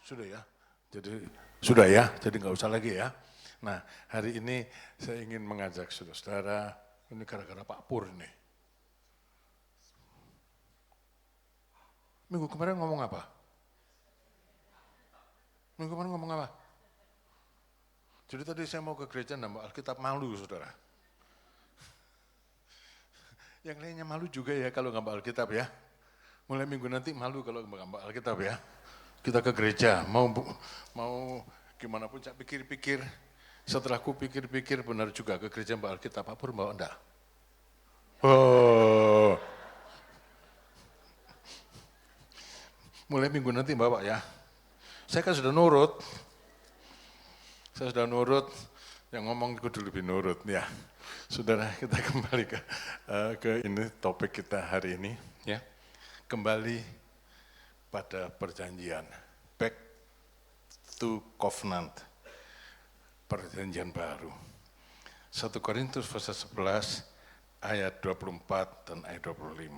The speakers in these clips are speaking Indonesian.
Sudah ya? Sudah ya, jadi nggak usah lagi ya. Nah, hari ini saya ingin mengajak saudara-saudara, ini gara-gara Pak Pur nih. Minggu kemarin ngomong apa? Minggu kemarin ngomong apa? Jadi tadi saya mau ke gereja nambah Alkitab, malu saudara. Yang lainnya malu juga ya kalau nggak Alkitab ya. Mulai minggu nanti malu kalau nggak Alkitab ya. Kita ke gereja, mau gimana pun saya pikir-pikir, setelah aku pikir-pikir benar juga ke gereja Mbak Alkitab, Pak Pur bawa enggak? Oh, mulai minggu nanti bawa ya. Saya kan sudah nurut, yang ngomong kudu lebih nurut ya. Saudara, kita kembali ke ini topik kita hari ini ya. Kembali pada perjanjian, back to covenant, perjanjian baru. 1 Korintus pasal 11 ayat 24 dan ayat 25.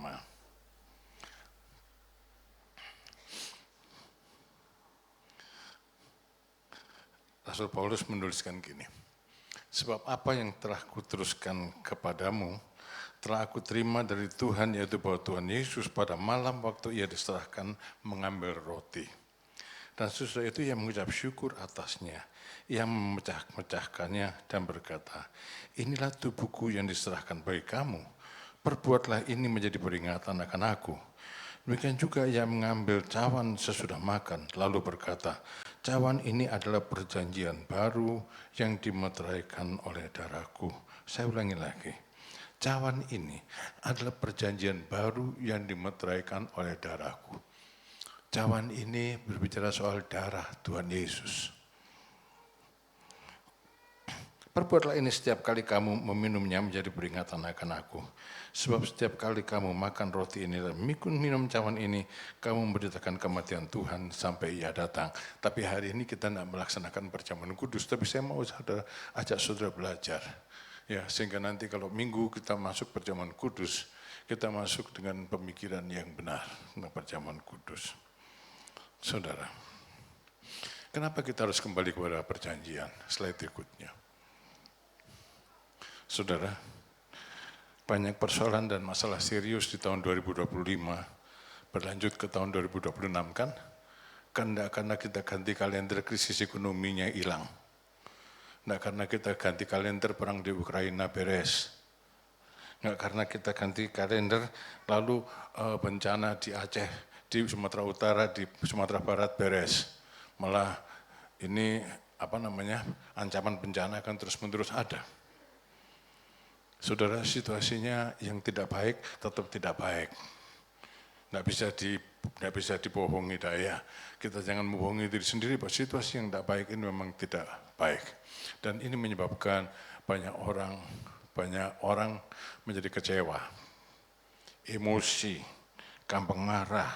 Rasul Paulus menuliskan gini, sebab apa yang telah kuteruskan kepadamu, telah aku terima dari Tuhan, yaitu bahwa Tuhan Yesus pada malam waktu ia diserahkan mengambil roti. Dan sesudah itu ia mengucap syukur atasnya, ia memecah-mecahkannya dan berkata, inilah tubuhku yang diserahkan bagi kamu, perbuatlah ini menjadi peringatan akan aku. Demikian juga ia mengambil cawan sesudah makan, lalu berkata, cawan ini adalah perjanjian baru yang dimeteraikan oleh darahku. Saya ulangi lagi, cawan ini adalah perjanjian baru yang dimeteraikan oleh darahku. Cawan ini berbicara soal darah Tuhan Yesus. Perbuatlah ini setiap kali kamu meminumnya menjadi peringatan akan aku. Sebab setiap kali kamu makan roti ini dan minum cawan ini, kamu memberitakan kematian Tuhan sampai ia datang. Tapi hari ini kita tidak melaksanakan perjamuan kudus, tapi saya mau ajak saudara belajar. Ya, sehingga nanti kalau minggu kita masuk perjamuan kudus, kita masuk dengan pemikiran yang benar tentang perjamuan kudus. Saudara, kenapa kita harus kembali kepada perjanjian? Slide berikutnya. Saudara, banyak persoalan dan masalah serius di tahun 2025, berlanjut ke tahun 2026 kan? Karena kita ganti kalender krisis ekonominya hilang. Nggak karena kita ganti kalender perang di Ukraina beres. Nggak karena kita ganti kalender lalu bencana di Aceh, di Sumatera Utara, di Sumatera Barat beres. Malah ini ancaman bencana akan terus-menerus ada. Saudara, situasinya yang tidak baik tetap tidak baik. Nggak bisa dibohongi daya. Kita jangan membohongi diri sendiri bahwa situasi yang tidak baik ini memang tidak baik. Dan ini menyebabkan banyak orang menjadi kecewa, emosi, gampang marah.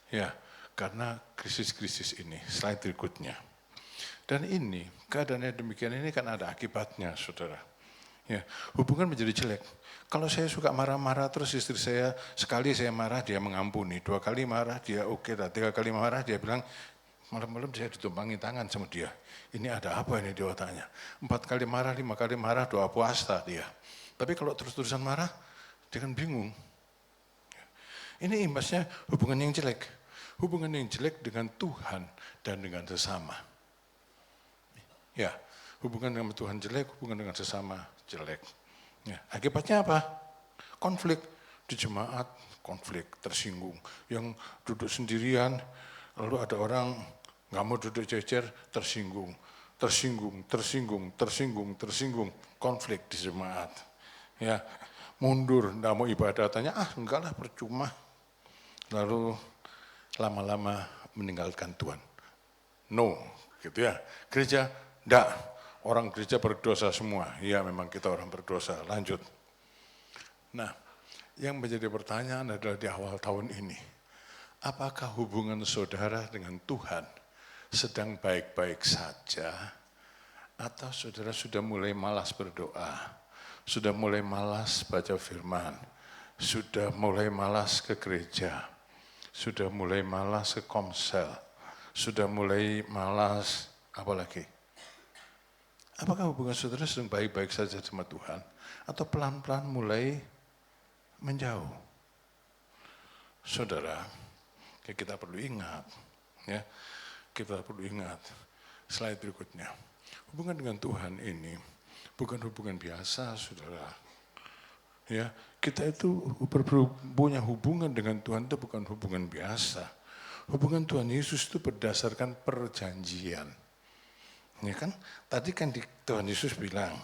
Ya, karena krisis-krisis ini. Slide berikutnya. Dan ini, keadaannya demikian ini kan ada akibatnya, saudara. Ya, hubungan menjadi jelek. Kalau saya suka marah-marah terus istri saya, sekali saya marah dia mengampuni, 2 kali marah dia oke, 3 kali marah dia bilang, malam-malam saya ditumpangi tangan sama dia. Ini ada apa ini di otaknya? 4 kali marah, 5 kali marah, doa puasa dia. Tapi kalau terus-terusan marah, dia kan bingung. Ini imbasnya hubungan yang jelek. Hubungan yang jelek dengan Tuhan dan dengan sesama. Ya, hubungan dengan Tuhan jelek, hubungan dengan sesama jelek. Ya, akibatnya apa? Konflik di jemaat, konflik tersinggung. Yang duduk sendirian, lalu ada orang nggak mau duduk jejer, tersinggung, konflik di jemaat. Ya, mundur, nggak mau ibadah, tanya, enggak lah percuma. Lalu lama-lama meninggalkan Tuhan. No, gitu ya. Gereja, enggak. Orang gereja berdosa semua. Ya memang kita orang berdosa. Lanjut. Nah, yang menjadi pertanyaan adalah di awal tahun ini. Apakah hubungan saudara dengan Tuhan sedang baik-baik saja? Atau saudara sudah mulai malas berdoa? Sudah mulai malas baca firman? Sudah mulai malas ke gereja? Sudah mulai malas ke komsel? sudah mulai malas, apalagi? Apakah hubungan saudara sedang baik-baik saja sama Tuhan? Atau pelan-pelan mulai menjauh? Saudara, kita perlu ingat, ya, kita perlu ingat. Slide berikutnya. Hubungan dengan Tuhan ini bukan hubungan biasa, saudara. Ya, kita itu punya hubungan dengan Tuhan itu bukan hubungan biasa. Hubungan Tuhan Yesus itu berdasarkan perjanjian. Ya kan? Tadi kan Tuhan Yesus bilang,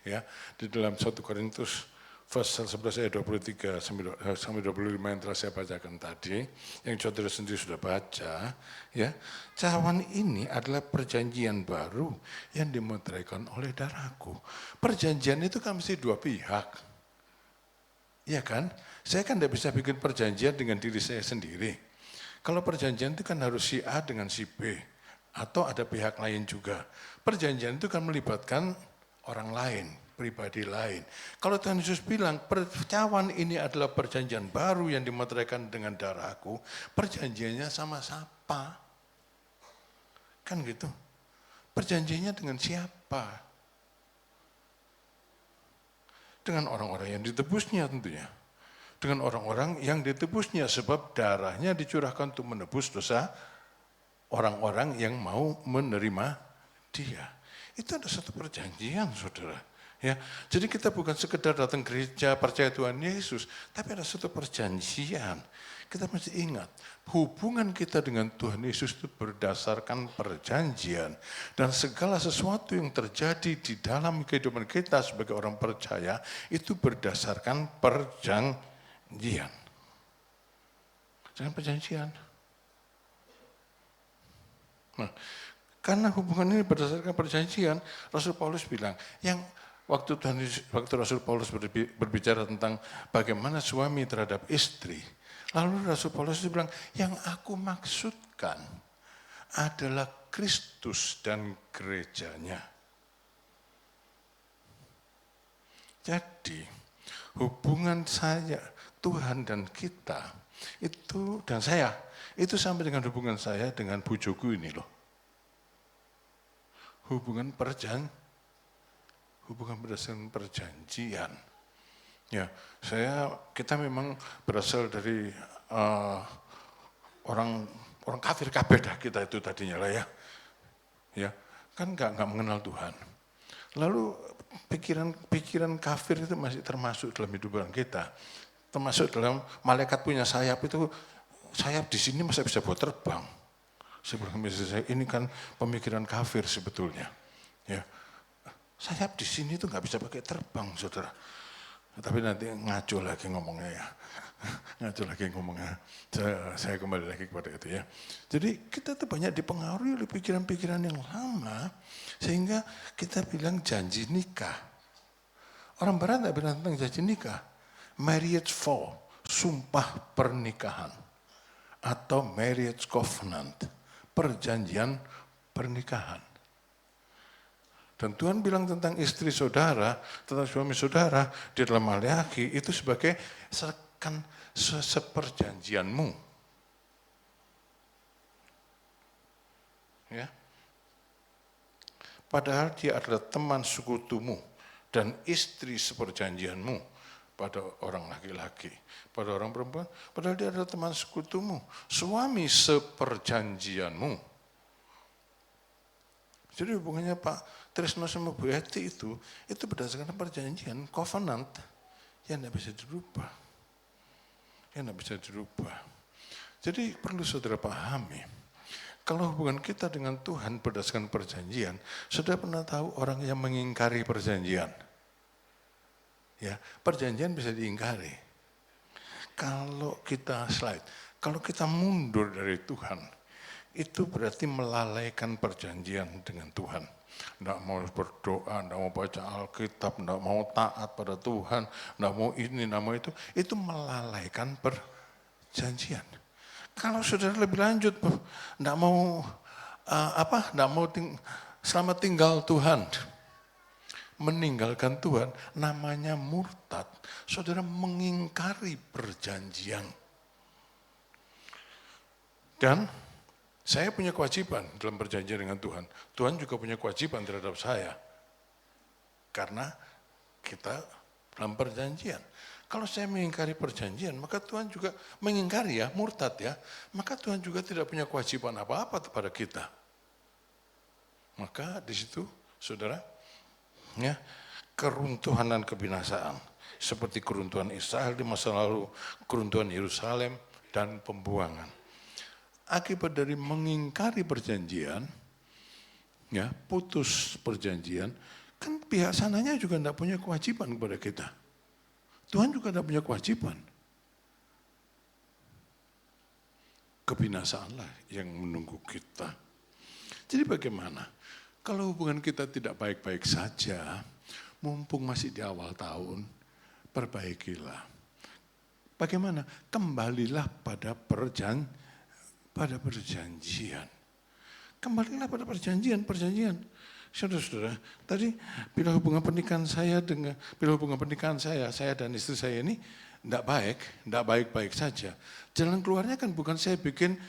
ya, di dalam 1 Korintus pasal 11 ayat 23 sampai 25 yang telah saya bacakan tadi, yang saudara sendiri sudah baca, ya, cawan ini adalah perjanjian baru yang dimeteraikan oleh darahku. Perjanjian itu kan mesti dua pihak. Iya kan? Saya kan tidak bisa bikin perjanjian dengan diri saya sendiri. Kalau perjanjian itu kan harus si A dengan si B. Atau ada pihak lain juga. Perjanjian itu kan melibatkan orang lain, pribadi lain. Kalau Tuhan Yesus bilang, cawan ini adalah perjanjian baru yang dimeteraikan dengan darahku, perjanjiannya sama siapa? Kan gitu. Perjanjiannya dengan siapa? Dengan orang-orang yang ditebusnya tentunya. Dengan orang-orang yang ditebusnya sebab darahnya dicurahkan untuk menebus dosa orang-orang yang mau menerima dia. Itu ada satu perjanjian, saudara. Ya, jadi kita bukan sekedar datang gereja percaya Tuhan Yesus, tapi ada satu perjanjian. Kita mesti ingat, hubungan kita dengan Tuhan Yesus itu berdasarkan perjanjian. Dan segala sesuatu yang terjadi di dalam kehidupan kita sebagai orang percaya, itu berdasarkan perjanjian. Jangan perjanjian. Nah, karena hubungan ini berdasarkan perjanjian, Rasul Paulus bilang, yang waktu Rasul Paulus berbicara tentang bagaimana suami terhadap istri, lalu Rasul Paulus bilang, yang aku maksudkan adalah Kristus dan gerejanya. Jadi, hubungan saya, Tuhan dan kita, itu dan saya, itu sampai dengan hubungan saya dengan bujuku ini loh. Hubungan berdasarkan perjanjian. Ya, kita memang berasal dari orang kafir kabeh dah kita itu tadinya lah ya. Ya, kan nggak mengenal Tuhan. Lalu pikiran kafir itu masih termasuk dalam hidupan kita. Termasuk dalam malaikat punya sayap itu, sayap di sini masa bisa buat terbang. Sebelum saya ini kan pemikiran kafir sebetulnya. Ya, sayap di sini tuh nggak bisa pakai terbang, saudara. Tapi nanti ngaco lagi ngomongnya ya. Ngaco lagi ngomongnya. Saya kembali lagi kepada itu ya. Jadi kita tuh banyak dipengaruhi oleh pikiran-pikiran yang lama. Sehingga kita bilang janji nikah. Orang barat nggak bilang tentang janji nikah. Marriage vow, sumpah pernikahan. Atau marriage covenant, perjanjian pernikahan. Dan Tuhan bilang tentang istri saudara, tentang suami saudara, di dalam Maleakhi itu sebagai seperjanjianmu. Ya. Padahal dia adalah teman sekutumu dan istri seperjanjianmu pada orang laki-laki, pada orang perempuan, padahal dia adalah teman sekutumu, suami seperjanjianmu. Jadi hubungannya Pak Trisno sama Bu Eti itu berdasarkan perjanjian, covenant, yang tidak bisa dirubah. Yang tidak bisa dirubah. Jadi perlu saudara pahami, kalau hubungan kita dengan Tuhan berdasarkan perjanjian, saudara pernah tahu orang yang mengingkari perjanjian? Ya, perjanjian bisa diingkari. Kalau kita mundur dari Tuhan, itu berarti melalaikan perjanjian dengan Tuhan. Tidak mau berdoa, tidak mau baca Alkitab, tidak mau taat pada Tuhan, tidak mau ini, tidak mau itu melalaikan perjanjian. Kalau saudara lebih lanjut, tidak mau selamat tinggal Tuhan, meninggalkan Tuhan, namanya murtad. Saudara mengingkari perjanjian. Dan Saya punya kewajiban dalam perjanjian dengan Tuhan. Tuhan juga punya kewajiban terhadap saya. Karena kita dalam perjanjian. Kalau saya mengingkari perjanjian, maka Tuhan juga mengingkari ya, murtad ya. Maka Tuhan juga tidak punya kewajiban apa-apa kepada kita. Maka di situ, saudara, ya, keruntuhan dan kebinasaan. Seperti keruntuhan Israel di masa lalu, keruntuhan Yerusalem, dan pembuangan. Akibat dari mengingkari perjanjian, ya, putus perjanjian, kan pihak sananya juga tidak punya kewajiban kepada kita. Tuhan juga tidak punya kewajiban. Kebinasaanlah yang menunggu kita. Jadi bagaimana? Kalau hubungan kita tidak baik-baik saja, mumpung masih di awal tahun, perbaikilah. Bagaimana? Kembalilah pada perjanjian. Kembalilah pada perjanjian. Saudara-saudara, tadi bila hubungan pernikahan saya dan istri saya ini tidak baik-baik saja. Jalan keluarnya kan bukan saya bikin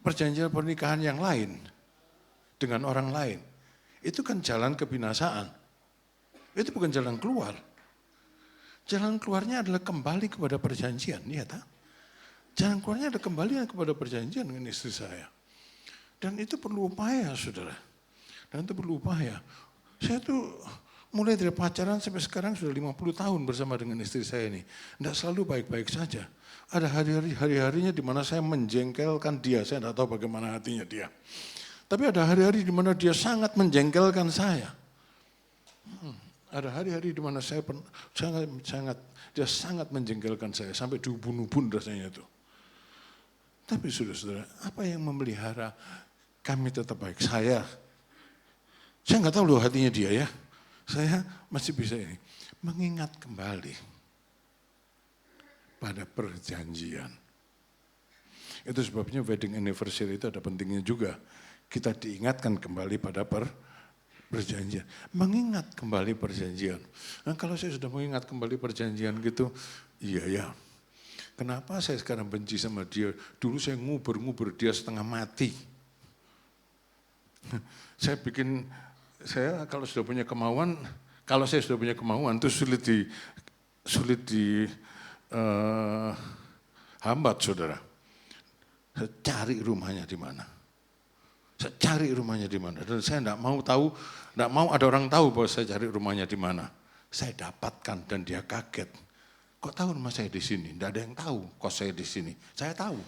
perjanjian pernikahan yang lain dengan orang lain. Itu kan jalan kebinasaan. Itu bukan jalan keluar. Jalan keluarnya adalah kembali kepada perjanjian, ya tak? Jalan keluarnya adalah kembali kepada perjanjian dengan istri saya. Dan itu perlu upaya, saudara. Dan itu perlu upaya. Saya tuh mulai dari pacaran sampai sekarang sudah 50 tahun bersama dengan istri saya ini. Tidak selalu baik-baik saja. Ada hari-harinya di mana saya menjengkelkan dia. Saya tidak tahu bagaimana hatinya dia. Tapi ada hari-hari di mana dia sangat menjengkelkan saya. Ada hari-hari di mana saya dia sangat menjengkelkan saya. Sampai diubun-ubun rasanya itu. Tapi saudara-saudara, apa yang memelihara kami tetap baik? Saya nggak tahu loh hatinya dia ya. Saya masih bisa ini. Mengingat kembali pada perjanjian. Itu sebabnya wedding anniversary itu ada pentingnya juga. Kita diingatkan kembali pada perjanjian. Mengingat kembali perjanjian. Nah, kalau saya sudah mengingat kembali perjanjian gitu, iya ya. Kenapa saya sekarang benci sama dia? Dulu saya ngubur dia setengah mati. Saya kalau sudah punya kemauan, itu sulit di hambat, saudara. Saya cari rumahnya di mana. Dan saya tidak mau ada orang tahu bahwa saya cari rumahnya di mana. Saya dapatkan dan dia kaget. Kok tahu rumah saya di sini? Tidak ada yang tahu kos saya di sini. Saya tahu.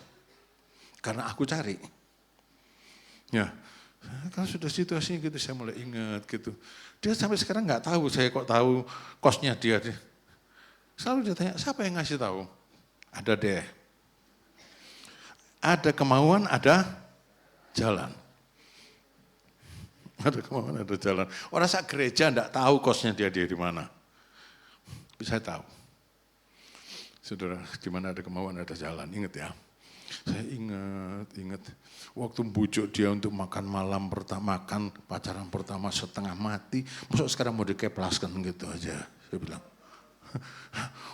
Karena aku cari. Ya. Kalau sudah situasinya gitu saya mulai ingat gitu. Dia sampai sekarang nggak tahu saya kok tahu kosnya dia. Selalu dia tanya, siapa yang ngasih tahu? Ada deh. Ada kemauan, ada jalan. Ada kemauan, ada jalan. Orang sak gereja nggak tahu kosnya dia di mana. Saya tahu. Saudara, di mana ada kemauan ada jalan, ingat ya. Saya ingat waktu bujuk dia untuk makan malam makan pacaran pertama setengah mati, masuk sekarang mau dikeplaskan gitu aja. Saya bilang,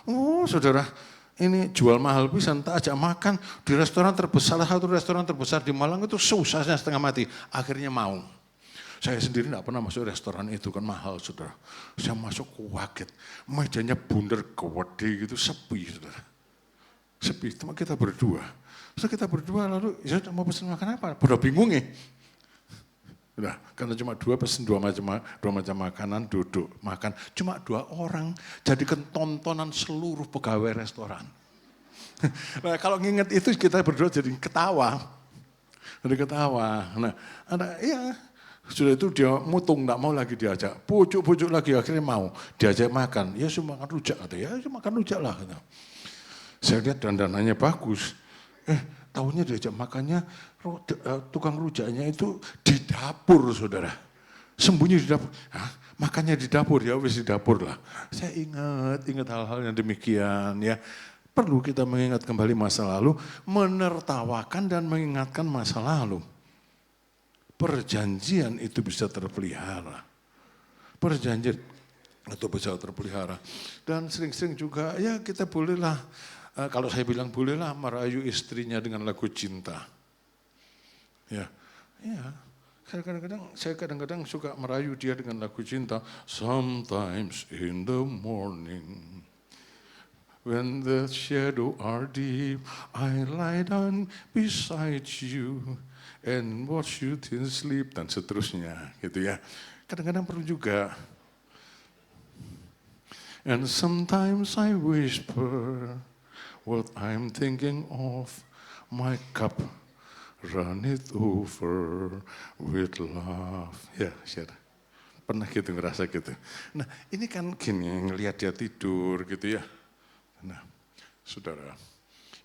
oh saudara, ini jual mahal pisan, tak ajak makan di restoran terbesar, salah satu restoran terbesar di Malang itu susahnya setengah mati. Akhirnya mau. Saya sendiri tidak pernah masuk restoran itu, kan mahal saudara. Saya masuk kaget, mejanya bundar gede gitu, sepi saudara. Sepi, cuma kita berdua. Terus kita berdua lalu, ya mau pesan makan apa? Udah bingung ya. Udah, karena cuma dua macam makanan, duduk, makan. Cuma 2 orang, jadikan tontonan seluruh pegawai restoran. Nah kalau nginget itu kita berdua jadi ketawa. Nah, sudah itu dia mutung, enggak mau lagi diajak. Pucuk lagi, akhirnya mau. Diajak makan, ya cuma makan rujak. Ya makan rujak lah. Saya lihat dandanannya bagus. Tahunya diajak makannya, tukang rujaknya itu di dapur, saudara. Sembunyi di dapur. Makannya di dapur, ya wis di dapur lah. Saya ingat hal-hal yang demikian ya. Perlu kita mengingat kembali masa lalu, menertawakan dan mengingatkan masa lalu. Perjanjian itu bisa terpelihara. Perjanjian itu bisa terpelihara. Dan sering-sering juga ya kita bolehlah, kalau saya bilang bolehlah merayu istrinya dengan lagu cinta. Ya, ya. Saya kadang-kadang suka merayu dia dengan lagu cinta. Sometimes in the morning, when the shadow are deep, I lie down beside you and watch you till sleep, dan seterusnya, gitu ya. Kadang-kadang perlu juga. And sometimes I whisper what I'm thinking of, my cup run it over with love. Ya, share. Pernah gitu ngerasa gitu. Nah, ini kan gini, ngelihat dia tidur gitu ya. Nah, saudara,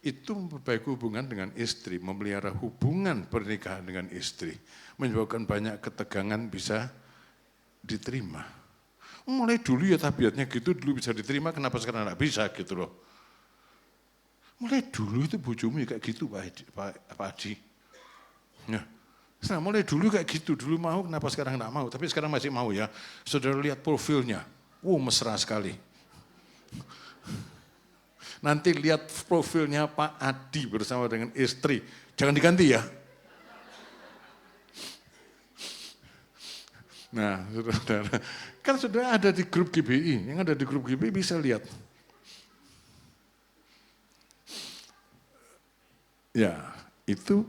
itu memperbaiki hubungan dengan istri, memelihara hubungan pernikahan dengan istri, menyebabkan banyak ketegangan bisa diterima. Mulai dulu ya tabiatnya gitu, dulu bisa diterima, kenapa sekarang nggak bisa gitu loh. Mulai dulu itu bojomu kayak gitu Pak Haji. Ya. Nah, mulai dulu kayak gitu, dulu mau, kenapa sekarang nggak mau? Tapi sekarang masih mau ya. Saudara lihat profilnya, mesra sekali. Nanti lihat profilnya Pak Adi bersama dengan istri, jangan diganti ya. Nah, saudara, kan sudah ada di grup GBI, yang ada di grup GBI bisa lihat. Ya, itu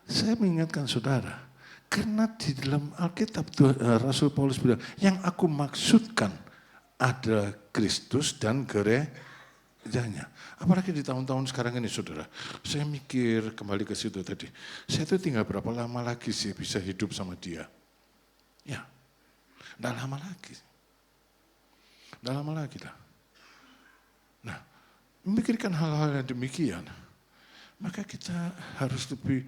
saya mengingatkan saudara, karena di dalam Alkitab Rasul Paulus bilang, yang aku maksudkan ada Kristus dan gerejanya. Apalagi di tahun-tahun sekarang ini saudara, saya mikir kembali ke situ tadi, saya itu tinggal berapa lama lagi sih bisa hidup sama dia? Ya, tidak lama lagi. Tidak lama lagi lah. Nah, memikirkan hal-hal yang demikian, maka kita harus lebih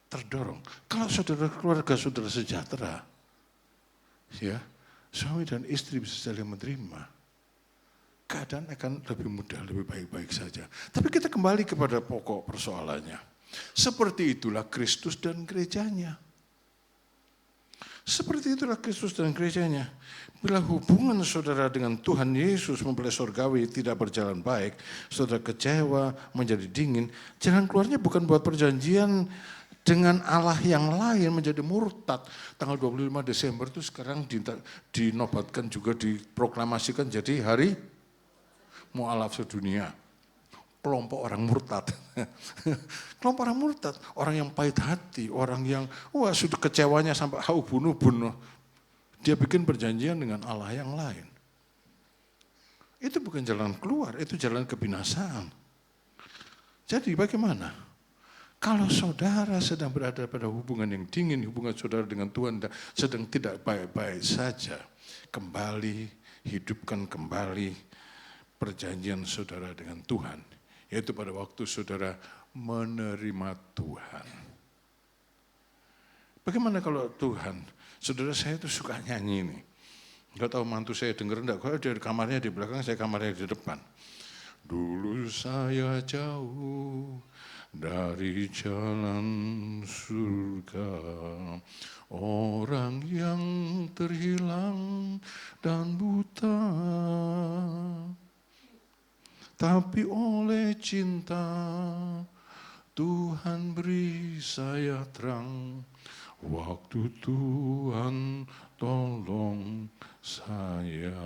terdorong. Kalau saudara keluarga saudara sejahtera, ya, suami dan istri bisa saling menerima, keadaan akan lebih mudah, lebih baik-baik saja. Tapi kita kembali kepada pokok persoalannya. Seperti itulah Kristus dan gerejanya. Seperti itulah Kristus dan gerejanya. Bila hubungan saudara dengan Tuhan Yesus mempelai surgawi tidak berjalan baik, saudara kecewa, menjadi dingin, jalan keluarnya bukan buat perjanjian dengan Allah yang lain menjadi murtad. Tanggal 25 Desember itu sekarang dinobatkan juga, diproklamasikan jadi hari mu'alaf sedunia. Kelompok orang murtad. Kelompok orang murtad, orang yang pahit hati, orang yang sudah kecewanya sampai bunuh. Dia bikin perjanjian dengan Allah yang lain. Itu bukan jalan keluar, itu jalan kebinasaan. Jadi bagaimana? Kalau saudara sedang berada pada hubungan yang dingin, hubungan saudara dengan Tuhan sedang tidak baik-baik saja, kembali, hidupkan kembali perjanjian saudara dengan Tuhan. Yaitu pada waktu saudara menerima Tuhan. Bagaimana kalau Tuhan, saudara saya itu suka nyanyi nih. Enggak tahu mantu saya denger enggak, kalau dia di kamarnya di belakang, saya kamarnya di depan. Dulu saya jauh dari jalan surga, orang yang terhilang dan buta. Tapi oleh cinta Tuhan beri saya terang, waktu Tuhan tolong saya.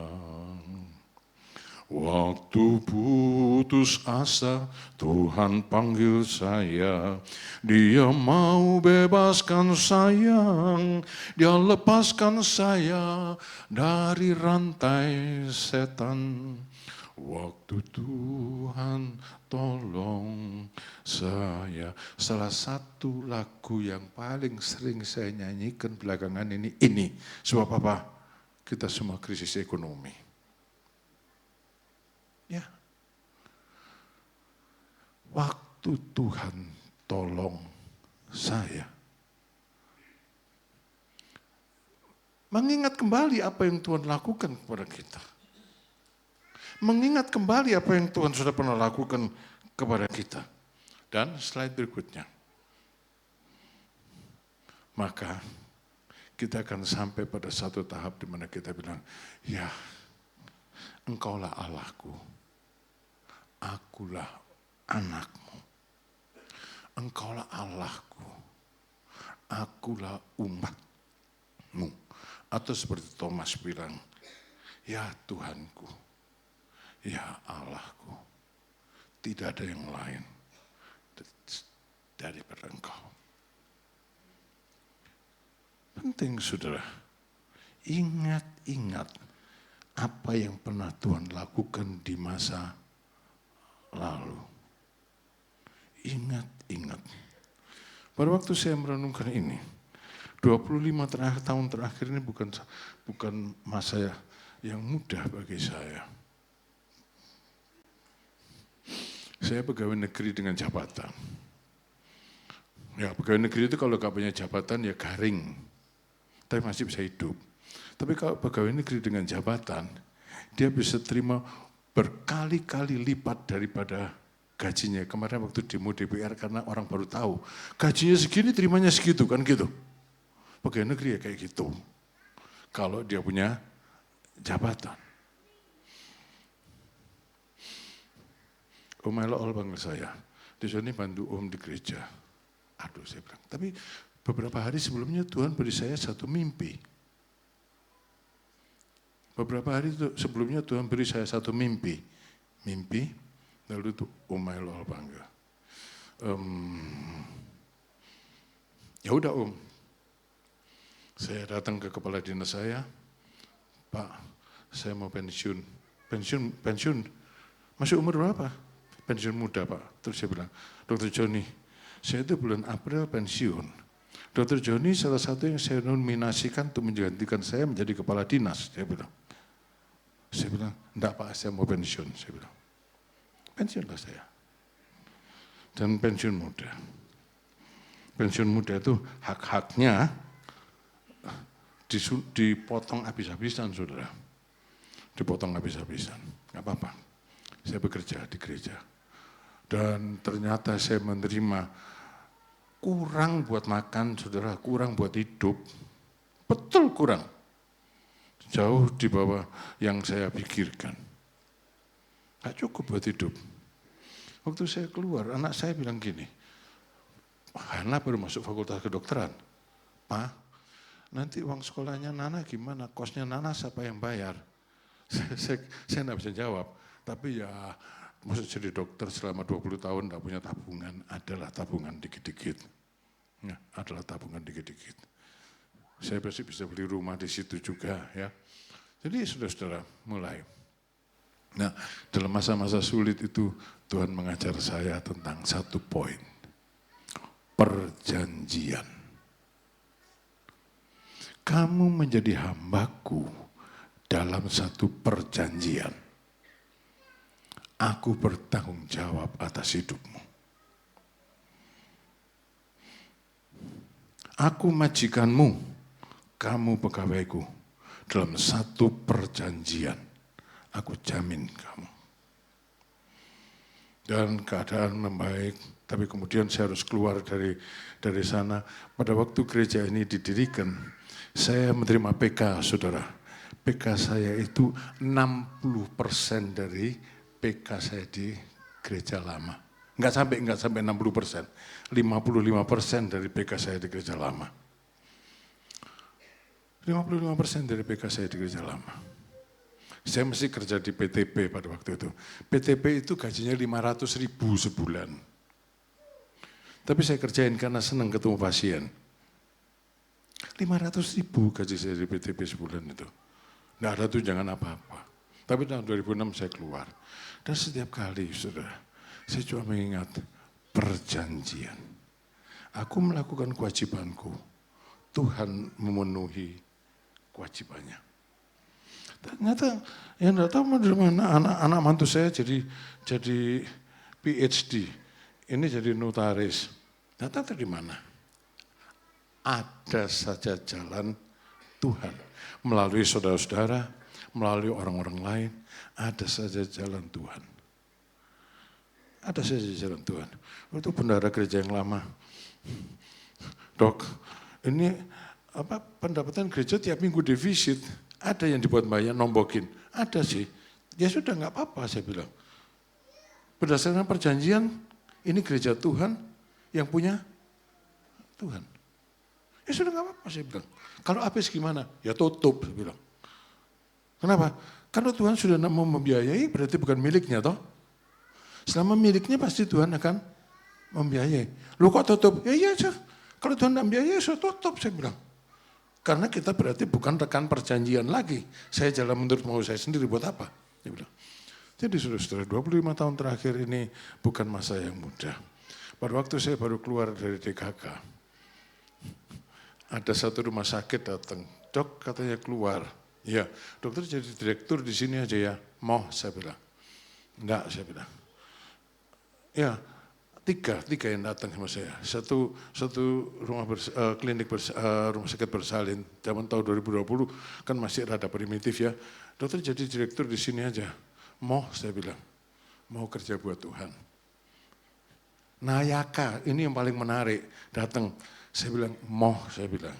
Waktu putus asa Tuhan panggil saya, Dia mau bebaskan saya, Dia lepaskan saya dari rantai setan. Waktu Tuhan tolong saya. Salah satu lagu yang paling sering saya nyanyikan belakangan ini. Sebab apa? Kita semua krisis ekonomi. Ya. Waktu Tuhan tolong saya. Mengingat kembali apa yang Tuhan lakukan kepada kita. Mengingat kembali apa yang Tuhan sudah pernah lakukan kepada kita. Dan slide berikutnya. Maka kita akan sampai pada satu tahap di mana kita bilang, ya, Engkaulah Allahku, akulah anakmu. Engkaulah Allahku, akulah umatmu. Atau seperti Thomas bilang, ya Tuhanku, ya Allahku, tidak ada yang lain daripada Engkau. Penting saudara, ingat apa yang pernah Tuhan lakukan di masa lalu. Ingat. Pada waktu saya merenungkan ini, 25 tahun terakhir ini bukan masa yang mudah bagi saya. Saya pegawai negeri dengan jabatan. Ya, pegawai negeri itu kalau gak punya jabatan ya garing, tapi masih bisa hidup. Tapi kalau pegawai negeri dengan jabatan, dia bisa terima berkali-kali lipat daripada gajinya. Kemarin waktu demo DPR karena orang baru tahu, gajinya segini terimanya segitu kan gitu. Pegawai negeri ya kayak gitu. Kalau dia punya jabatan. Om Elo panggil saya, di sini bantu Om di gereja. Aduh saya bilang, tapi beberapa hari sebelumnya Tuhan beri saya satu mimpi. Beberapa hari sebelumnya Tuhan beri saya satu mimpi. Lalu itu Om Elo panggil. Ya udah Om. Saya datang ke kepala dinas saya, Pak, saya mau pensiun. Pensiun. Masih umur berapa? Pensiun muda Pak. Terus saya bilang, Dr. Joni, saya itu bulan April pensiun. Dr. Joni salah satu yang saya nominasikan untuk menggantikan saya menjadi kepala dinas. Saya bilang, enggak Pak, saya mau pensiun. Saya bilang, pensiunlah saya. Dan pensiun muda. Pensiun muda itu hak-haknya dipotong habis-habisan, saudara. Dipotong habis-habisan, nggak apa-apa. Saya bekerja di gereja. Dan ternyata saya menerima kurang buat makan, saudara, kurang buat hidup. Betul kurang. Jauh di bawah yang saya pikirkan. Nggak cukup buat hidup. Waktu saya keluar, anak saya bilang gini, Hana baru masuk fakultas kedokteran. Pak, nanti uang sekolahnya Nana gimana? Kosnya Nana siapa yang bayar? Saya nggak bisa jawab. Tapi ya, maksud jadi dokter selama 20 tahun nggak punya tabungan, adalah tabungan dikit-dikit. Ya, adalah tabungan dikit-dikit. Saya pasti bisa beli rumah di situ juga ya. Jadi saudara-saudara mulai. Nah, dalam masa-masa sulit itu Tuhan mengajar saya tentang satu poin. Perjanjian. Kamu menjadi hambaku dalam satu perjanjian. Aku bertanggung jawab atas hidupmu. Aku majikanmu, kamu pegawaiku. Dalam satu perjanjian, aku jamin kamu. Dan keadaan membaik, tapi kemudian saya harus keluar dari sana. Pada waktu gereja ini didirikan, saya menerima PK, saudara. PK saya itu 60% dari PK saya di gereja lama. Enggak sampai 60%. 55% dari PK saya di gereja lama. 55% dari PK saya di gereja lama. Saya mesti kerja di PTP pada waktu itu. PTP itu gajinya 500.000 sebulan. Tapi saya kerjain karena senang ketemu pasien. 500.000 gaji saya di PTP sebulan itu. Nggak ada tunjangan apa-apa. Tapi tahun 2006 saya keluar. Dan setiap kali, saudara, saya cuma mengingat perjanjian. Aku melakukan kewajibanku. Tuhan memenuhi kewajibannya. Ternyata, yang tidak tahu dari mana anak mantu saya jadi PhD. Ini jadi notaris. Tidak tahu dari mana. Ada saja jalan Tuhan. Melalui saudara-saudara, melalui orang-orang lain, ada saja jalan Tuhan. Ada saja jalan Tuhan. Itu bendahara gereja yang lama. Dok, ini pendapatan gereja tiap minggu defisit. Ada yang dibuat bayar, nombokin. Ada sih. Ya sudah nggak apa-apa saya bilang. Berdasarkan perjanjian, ini gereja Tuhan, Yang punya Tuhan. Ya sudah nggak apa-apa saya bilang. Kalau habis gimana? Ya tutup saya bilang. Kenapa? Karena Tuhan sudah mau membiayai berarti bukan miliknya toh. Selama miliknya pasti Tuhan akan membiayai. Lu kok tutup? Ya iya aja. Kalau Tuhan tidak membiayai saya tutup saya bilang. Karena kita berarti bukan rekan perjanjian lagi. Saya jalan menurut mau saya sendiri buat apa? Dia bilang. Jadi saudara-saudara 25 tahun terakhir ini bukan masa yang mudah. Pada waktu saya baru keluar dari DKK. Ada satu rumah sakit datang. Dok katanya keluar. Ya, dokter jadi direktur di sini aja ya. Mau saya bilang. Enggak saya bilang. Ya, tiga yang datang sama saya. Satu rumah sakit bersalin zaman tahun 2020 kan masih rada primitif ya. Dokter jadi direktur di sini aja. Mau saya bilang. Mau kerja buat Tuhan. Nayaka, ini yang paling menarik. Datang, saya bilang, saya bilang.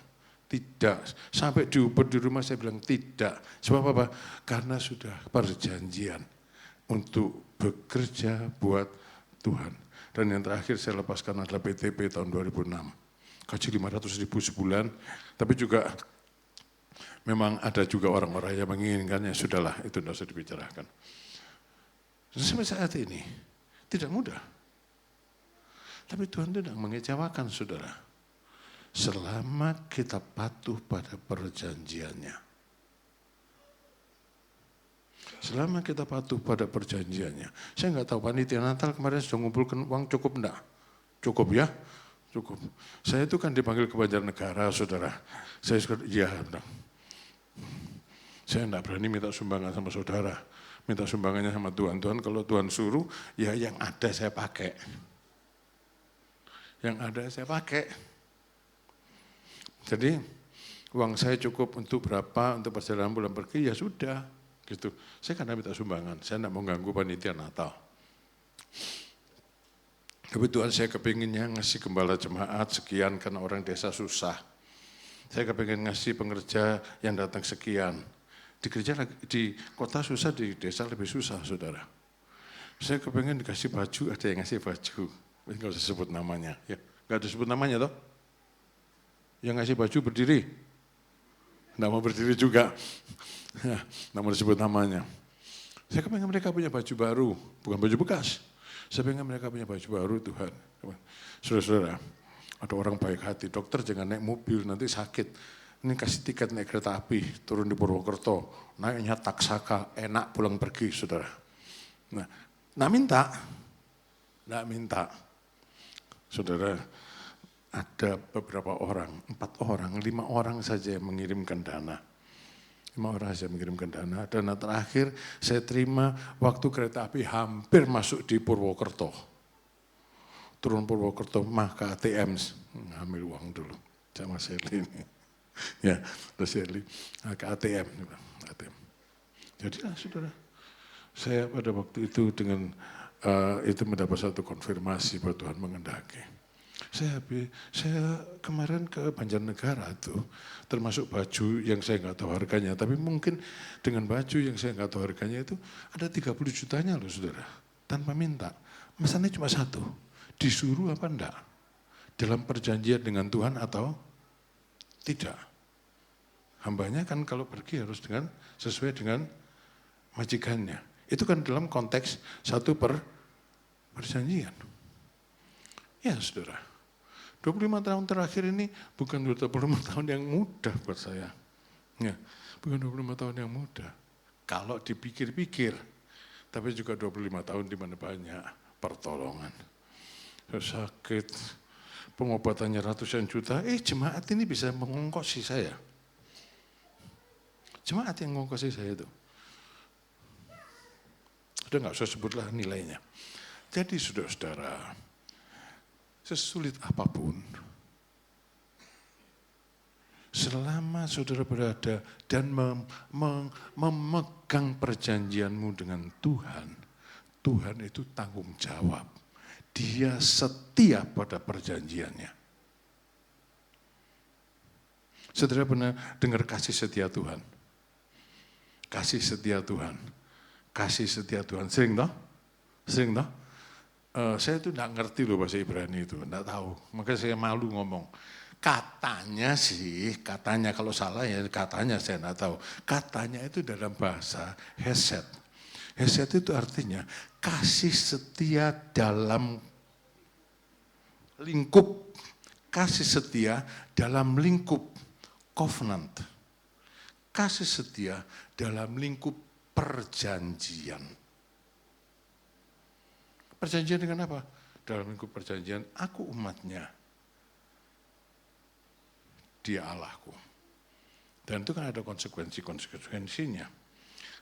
Tidak, sampai diuber di rumah saya bilang tidak. Sebab apa? Karena sudah perjanjian untuk bekerja buat Tuhan. Dan yang terakhir saya lepaskan adalah PTP tahun 2006. Gaji 500.000 sebulan, tapi juga memang ada juga orang-orang yang menginginkannya. Sudahlah, itu tidak usah dibicarakan. Dan sampai saat ini, tidak mudah. Tapi Tuhan tidak mengecewakan saudara. Selama kita patuh pada perjanjiannya. Selama kita patuh pada perjanjiannya. Saya nggak tahu panitia Natal kemarin sudah ngumpulkan uang cukup enggak? Cukup ya? Cukup. Saya itu kan dipanggil ke Banjarnegara saudara. Saya suka, iya enggak. Saya enggak berani minta sumbangan sama saudara. Minta sumbangannya sama Tuhan. Tuhan kalau Tuhan suruh, ya yang ada saya pakai. Yang ada saya pakai. Jadi uang saya cukup untuk berapa, untuk perjalanan pulang pergi, ya sudah. Gitu. Saya karena minta sumbangan, saya tidak mau ganggu panitia Natal. Kebetulan saya kepinginnya ngasih gembala jemaat sekian karena orang desa susah. Saya kepingin ngasih pengerja yang datang sekian. Di gereja, di kota susah, di desa lebih susah, saudara. Saya kepingin dikasih baju, ada yang ngasih baju. Nggak usah sebut namanya. Ya, nggak disebut namanya toh. Yang ngasih baju berdiri. Nggak mau berdiri juga. Nggak mau disebut namanya. Saya pengen mereka punya baju baru, bukan baju bekas. Saya pengen mereka punya baju baru Tuhan. Saudara-saudara, ada orang baik hati, dokter jangan naik mobil, nanti sakit. Ini kasih tiket naik kereta api, turun di Purwokerto, naiknya taksaka, enak pulang pergi saudara. Nah, nggak minta. Saudara, ada beberapa orang, 4 orang, 5 orang saja yang mengirimkan dana. 5 orang saja mengirimkan dana. Dana terakhir saya terima waktu kereta api hampir masuk di Purwokerto. Turun Purwokerto, ke ATM, ngambil uang dulu sama Sherly ini. Ya, terus Sherly ke ATM. Jadilah saudara, saya pada waktu itu dengan itu mendapat satu konfirmasi bahwa Tuhan mengendaki. Saya kemarin ke Banjarnegara tuh, termasuk baju yang saya nggak tahu harganya, tapi mungkin dengan baju yang saya nggak tahu harganya itu ada 30 jutanya loh saudara, tanpa minta. Masalahnya cuma satu, disuruh apa enggak? Dalam perjanjian dengan Tuhan atau tidak? Hambanya kan kalau pergi harus sesuai dengan majikannya. Itu kan dalam konteks satu perjanjian. Ya saudara. 25 tahun terakhir ini bukan 25 tahun yang mudah buat saya. Ya, bukan 25 tahun yang mudah. Kalau dipikir-pikir, tapi juga 25 tahun di mana banyak pertolongan. Sakit, pengobatannya ratusan juta, jemaat ini bisa mengongkosi saya. Jemaat yang mengongkosi saya itu. Sudah nggak usah sebutlah nilainya. Jadi saudara-saudara, sesulit apapun, selama saudara berada dan memegang perjanjianmu dengan Tuhan, Tuhan itu tanggung jawab. Dia setia pada perjanjiannya. Saudara pernah dengar kasih setia Tuhan? Kasih setia Tuhan. Kasih setia Tuhan. Sering toh? Sering toh? Saya itu enggak ngerti loh bahasa Ibrani itu, enggak tahu. Makanya saya malu ngomong. Katanya sih, katanya kalau salah ya katanya saya enggak tahu. Katanya itu dalam bahasa hesed. Hesed itu artinya kasih setia dalam lingkup, kasih setia dalam lingkup covenant. Kasih setia dalam lingkup perjanjian. Perjanjian dengan apa? Dalam lingkup perjanjian, aku umatnya, dia Allahku. Dan itu kan ada konsekuensinya.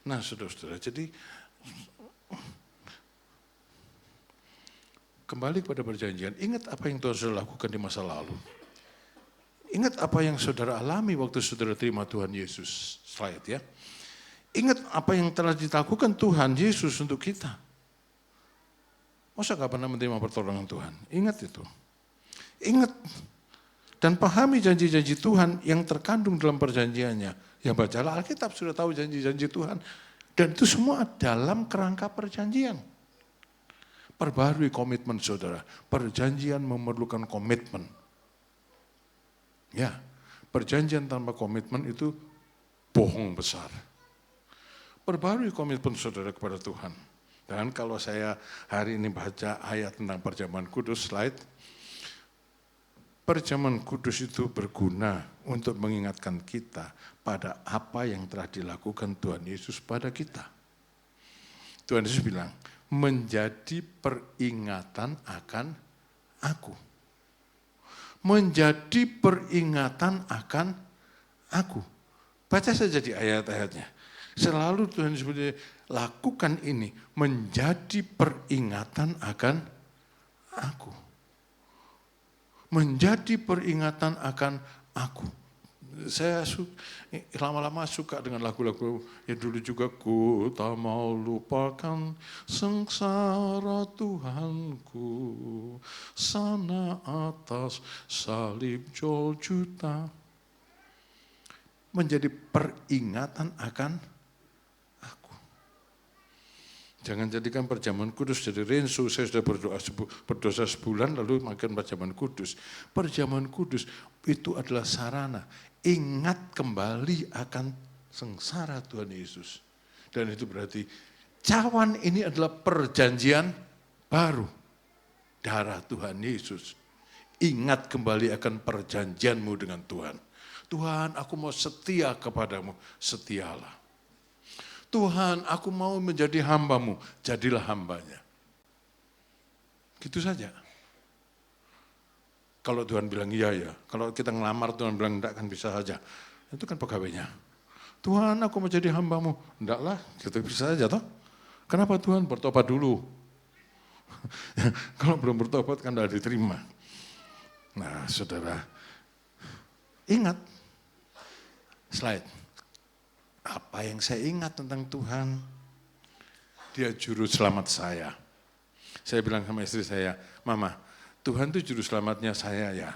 Nah saudara-saudara, jadi kembali kepada perjanjian, ingat apa yang Tuhan sudah lakukan di masa lalu. Ingat apa yang saudara alami waktu saudara terima Tuhan Yesus. Slide ya. Ingat apa yang telah dilakukan Tuhan Yesus untuk kita. Masa gak pernah menerima pertolongan Tuhan? Ingat itu. Ingat. Dan pahami janji-janji Tuhan yang terkandung dalam perjanjiannya. Ya bacalah Alkitab sudah tahu janji-janji Tuhan. Dan itu semua dalam kerangka perjanjian. Perbarui komitmen saudara. Perjanjian memerlukan komitmen. Ya, perjanjian tanpa komitmen itu bohong besar. Perbarui komitmen saudara kepada Tuhan. Dan kalau saya hari ini baca ayat tentang perjamuan kudus, slide. Perjamuan kudus itu berguna untuk mengingatkan kita pada apa yang telah dilakukan Tuhan Yesus pada kita. Tuhan Yesus bilang, menjadi peringatan akan aku. Menjadi peringatan akan aku. Baca saja di ayat-ayatnya. Selalu Tuhan Yesus lakukan ini menjadi peringatan akan aku. Menjadi peringatan akan aku. Saya lama-lama suka dengan lagu-lagu yang dulu juga, ku tak mau lupakan sengsara Tuhanku, sana atas salib Golgota. Menjadi peringatan akan aku. Jangan jadikan perjamuan kudus jadi rinsu, saya sudah berdosa sebulan lalu makan perjamuan kudus. Perjamuan kudus itu adalah sarana. Ingat kembali akan sengsara Tuhan Yesus. Dan itu berarti cawan ini adalah perjanjian baru. Darah Tuhan Yesus. Ingat kembali akan perjanjianmu dengan Tuhan. Tuhan, aku mau setia kepadamu, setialah. Tuhan, aku mau menjadi hambamu, jadilah hambanya. Gitu saja. Kalau Tuhan bilang iya ya, kalau kita ngelamar Tuhan bilang enggak kan bisa saja. Itu kan pegawainya. Tuhan, aku mau jadi hambamu. Enggak lah, gitu bisa saja toh. Kenapa Tuhan bertobat dulu? Kalau belum bertobat kan tidak diterima. Nah saudara, ingat. Slide. Apa yang saya ingat tentang Tuhan? Dia juru selamat saya. Saya bilang sama istri saya, Mama, Tuhan itu juru selamatnya saya ya.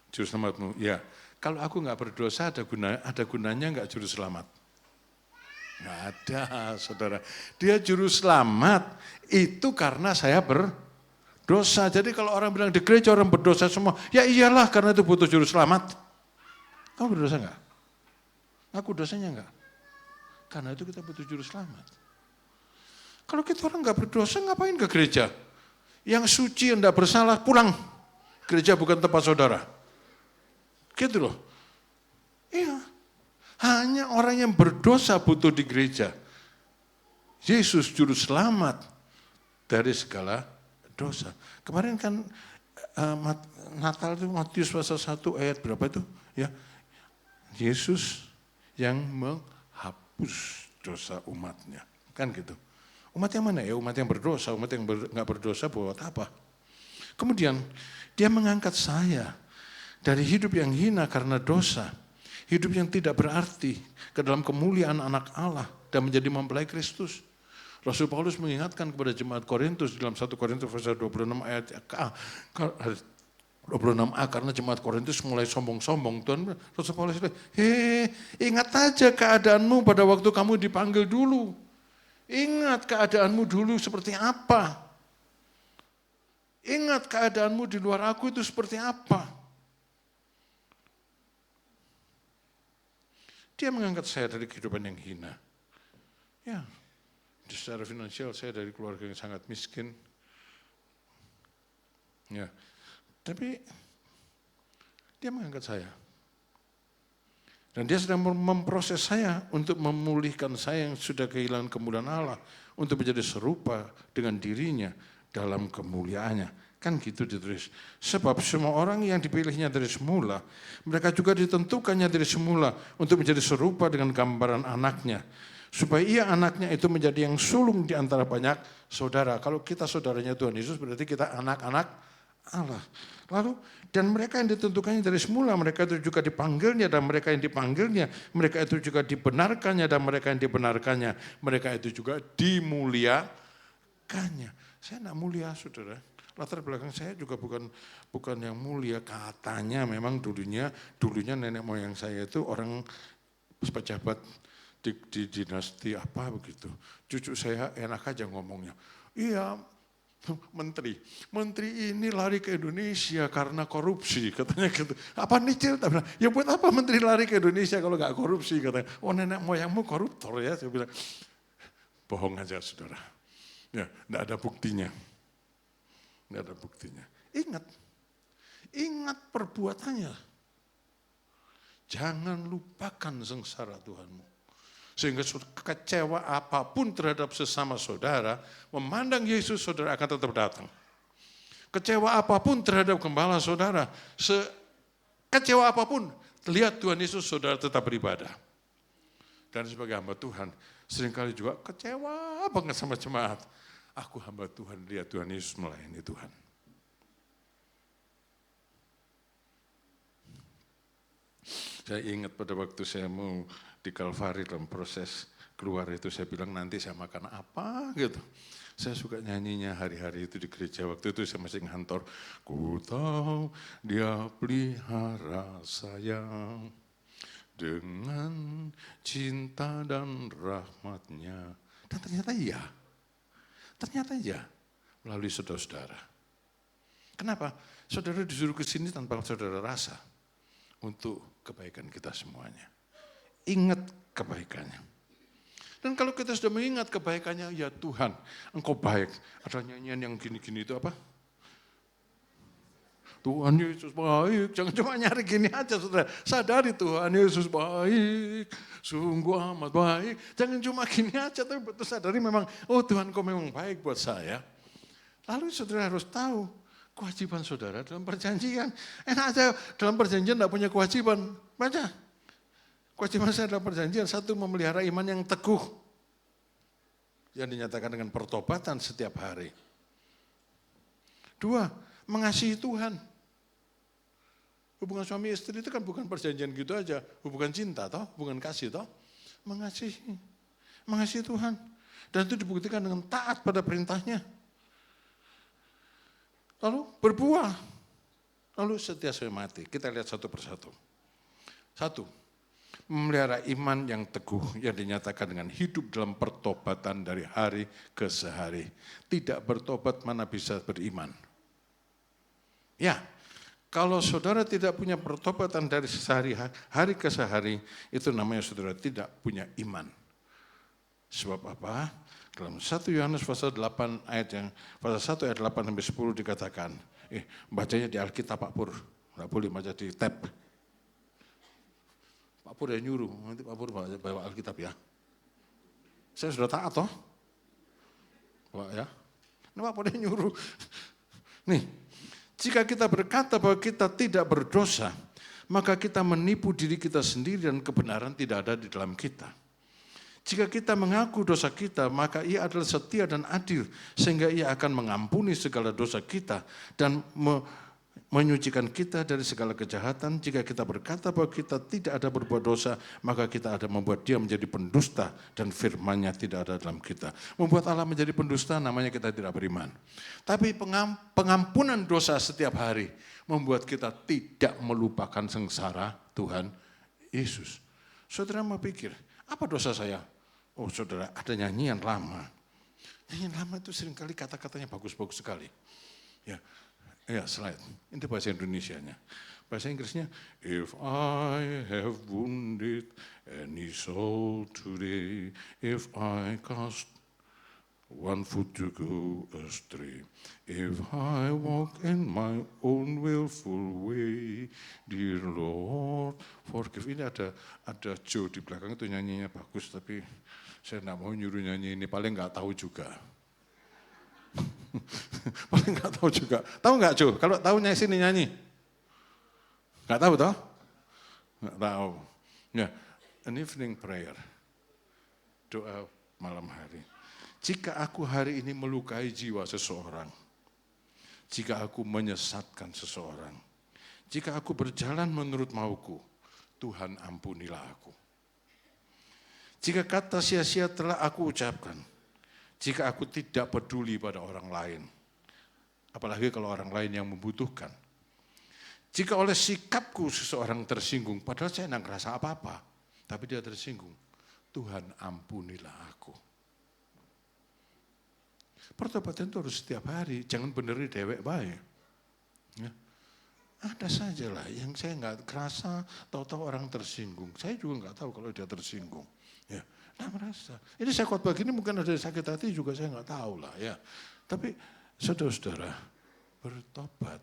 Juru selamatmu, ya. Kalau aku nggak berdosa ada gunanya nggak juru selamat? Nggak ada, saudara. Dia juru selamat itu karena saya berdosa. Jadi kalau orang bilang di gereja orang berdosa semua, ya iyalah karena itu butuh juru selamat. Kamu berdosa nggak? Aku dosanya enggak. Karena itu kita butuh juru selamat. Kalau kita orang enggak berdosa, ngapain ke gereja? Yang suci, yang enggak bersalah, pulang. Gereja bukan tempat saudara. Gitu loh. Iya. Hanya orang yang berdosa butuh di gereja. Yesus juru selamat dari segala dosa. Kemarin kan Natal itu Matius pasal 1 ayat berapa itu? Ya. Yesus yang menghapus dosa umatnya. Kan gitu. Umat yang mana ya? Umat yang berdosa. Umat yang nggak berdosa buat apa? Kemudian dia mengangkat saya dari hidup yang hina karena dosa. Hidup yang tidak berarti ke dalam kemuliaan anak Allah dan menjadi mempelai Kristus. Rasul Paulus mengingatkan kepada jemaat Korintus dalam 1 Korintus pasal 26 ayat 26a, karena jemaat Korintus mulai sombong-sombong. Tuhan Rasul Paulus bilang, ingat aja keadaanmu pada waktu kamu dipanggil dulu. Ingat keadaanmu dulu seperti apa. Ingat keadaanmu di luar aku itu seperti apa. Dia mengangkat saya dari kehidupan yang hina. Ya, secara finansial saya dari keluarga yang sangat miskin. Ya, tapi dia mengangkat saya. Dan dia sedang memproses saya untuk memulihkan saya yang sudah kehilangan kemuliaan Allah. Untuk menjadi serupa dengan dirinya dalam kemuliaannya. Kan gitu ditulis. Sebab semua orang yang dipilihnya dari semula, mereka juga ditentukannya dari semula untuk menjadi serupa dengan gambaran anaknya. Supaya ia anaknya itu menjadi yang sulung di antara banyak saudara. Kalau kita saudaranya Tuhan Yesus berarti kita anak-anak Allah. Lalu, dan mereka yang ditentukannya dari semula, mereka itu juga dipanggilnya, dan mereka yang dipanggilnya, mereka itu juga dibenarkannya, dan mereka yang dibenarkannya, mereka itu juga dimuliakannya. Saya tidak mulia, saudara. Latar belakang saya juga bukan yang mulia. Katanya memang dulunya nenek moyang saya itu orang pejabat di dinasti apa begitu. Cucu saya enak aja ngomongnya. Iya, menteri ini lari ke Indonesia karena korupsi, katanya gitu. Apa nicil? Ya buat apa menteri lari ke Indonesia kalau nggak korupsi, katanya. Oh nenek moyangmu koruptor ya, saya bilang. Bohong aja saudara. Ya, nggak ada buktinya. Nggak ada buktinya. Ingat perbuatannya. Jangan lupakan sengsara Tuhanmu. Sehingga kecewa apapun terhadap sesama saudara, memandang Yesus saudara akan tetap datang. Kecewa apapun terhadap gembala saudara, kecewa apapun, lihat Tuhan Yesus saudara tetap beribadah. Dan sebagai hamba Tuhan, seringkali juga kecewa banget sama jemaat. Aku hamba Tuhan, lihat Tuhan Yesus melayani Tuhan. Saya ingat pada waktu saya mau di Kalvari dalam proses keluar itu, saya bilang nanti saya makan apa gitu. Saya suka nyanyinya hari-hari itu di gereja. Waktu itu saya masih ngantor. Ku tahu dia pelihara saya dengan cinta dan rahmatnya. Dan ternyata iya melalui saudara-saudara. Kenapa? Saudara disuruh ke sini tanpa saudara rasa untuk kebaikan kita semuanya. Ingat kebaikannya. Dan kalau kita sudah mengingat kebaikannya, ya Tuhan, Engkau baik. Ada nyanyian yang gini-gini itu apa? Tuhan Yesus baik. Jangan cuma nyari gini aja, saudara. Sadari Tuhan Yesus baik. Sungguh amat baik. Jangan cuma gini aja, tapi betul sadari memang, oh Tuhan kau memang baik buat saya. Lalu saudara harus tahu kewajiban saudara dalam perjanjian. Enak aja dalam perjanjian tidak punya kewajiban. Baca. Kewajiban saya dalam perjanjian, satu, memelihara iman yang teguh. Yang dinyatakan dengan pertobatan setiap hari. Dua, mengasihi Tuhan. Hubungan suami istri itu kan bukan perjanjian gitu aja. Hubungan cinta toh, hubungan kasih toh. Mengasihi Tuhan. Dan itu dibuktikan dengan taat pada perintahnya. Lalu berbuah. Lalu setia sampai mati. Kita lihat satu persatu. Satu, memelihara iman yang teguh yang dinyatakan dengan hidup dalam pertobatan dari hari ke sehari. Tidak bertobat mana bisa beriman. Ya, kalau saudara tidak punya pertobatan dari hari ke sehari, itu namanya saudara tidak punya iman. Sebab apa? Dalam 1 Yohanes pasal 8 pasal 1 ayat 8 sampai 10 dikatakan, bacanya di Alkitab Pak Pur, enggak boleh baca di tab. Pak Pur yang nyuruh, nanti Pak Pur bawa Alkitab ya. Saya sudah taat toh. Pak ya. Ini Pak Pur yang nyuruh. Nih, jika kita berkata bahwa kita tidak berdosa, maka kita menipu diri kita sendiri dan kebenaran tidak ada di dalam kita. Jika kita mengaku dosa kita, maka Ia adalah setia dan adil, sehingga Ia akan mengampuni segala dosa kita dan menyucikan kita dari segala kejahatan. Jika kita berkata bahwa kita tidak ada berbuat dosa, maka kita ada membuat Dia menjadi pendusta dan firman-Nya tidak ada dalam kita. Membuat Allah menjadi pendusta namanya kita tidak beriman. Tapi pengampunan dosa setiap hari membuat kita tidak melupakan sengsara Tuhan Yesus. Saudara mau pikir, apa dosa saya? Oh saudara, ada nyanyian lama. Nyanyian lama itu seringkali kata-katanya bagus-bagus sekali. Ya slide. Ini bahasa Indonesianya. Bahasa Inggrisnya, if I have wounded any soul today, if I cast one foot to go astray, if I walk in my own willful way, dear Lord, forgive. Ini ada Joe di belakang itu nyanyinya bagus, tapi saya nggak mau nyuruh nyanyi ini, paling nggak tahu juga. Paling nggak tahu juga. Tahu nggak Joe? Kalau tahu sini nyanyi. Nggak tahu toh? Nggak tahu. Ya, an evening prayer. Doa malam hari. Jika aku hari ini melukai jiwa seseorang, jika aku menyesatkan seseorang, jika aku berjalan menurut mauku, Tuhan ampunilah aku. Jika kata sia-sia telah aku ucapkan, jika aku tidak peduli pada orang lain, apalagi kalau orang lain yang membutuhkan. Jika oleh sikapku seseorang tersinggung, padahal saya tidak ngerasa apa-apa, tapi dia tersinggung, Tuhan ampunilah aku. Pertobatan itu harus setiap hari, jangan beneri dewek baik. Ya. Ada saja lah yang saya nggak kerasa, tahu-tahu orang tersinggung. Saya juga nggak tahu kalau dia tersinggung. Ya, nah merasa. Ini saya khotbah gini mungkin ada sakit hati juga saya nggak tahu lah ya. Tapi saudara-saudara, bertobat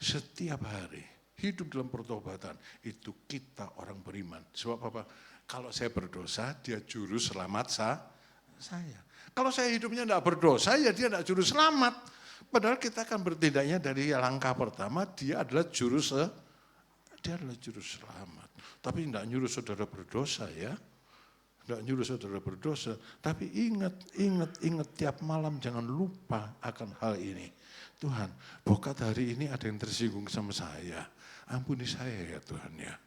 setiap hari, hidup dalam pertobatan itu kita orang beriman. Sebab apa? Kalau saya berdosa, dia juru selamat saya. Kalau saya hidupnya tidak berdosa, ya dia tidak juru selamat. Padahal kita akan bertindaknya dari langkah pertama, dia adalah juru selamat. Tapi tidak nyuruh saudara berdosa ya. Tidak nyuruh saudara berdosa. Tapi ingat tiap malam jangan lupa akan hal ini. Tuhan, bokat hari ini ada yang tersinggung sama saya. Ampuni saya ya Tuhan ya.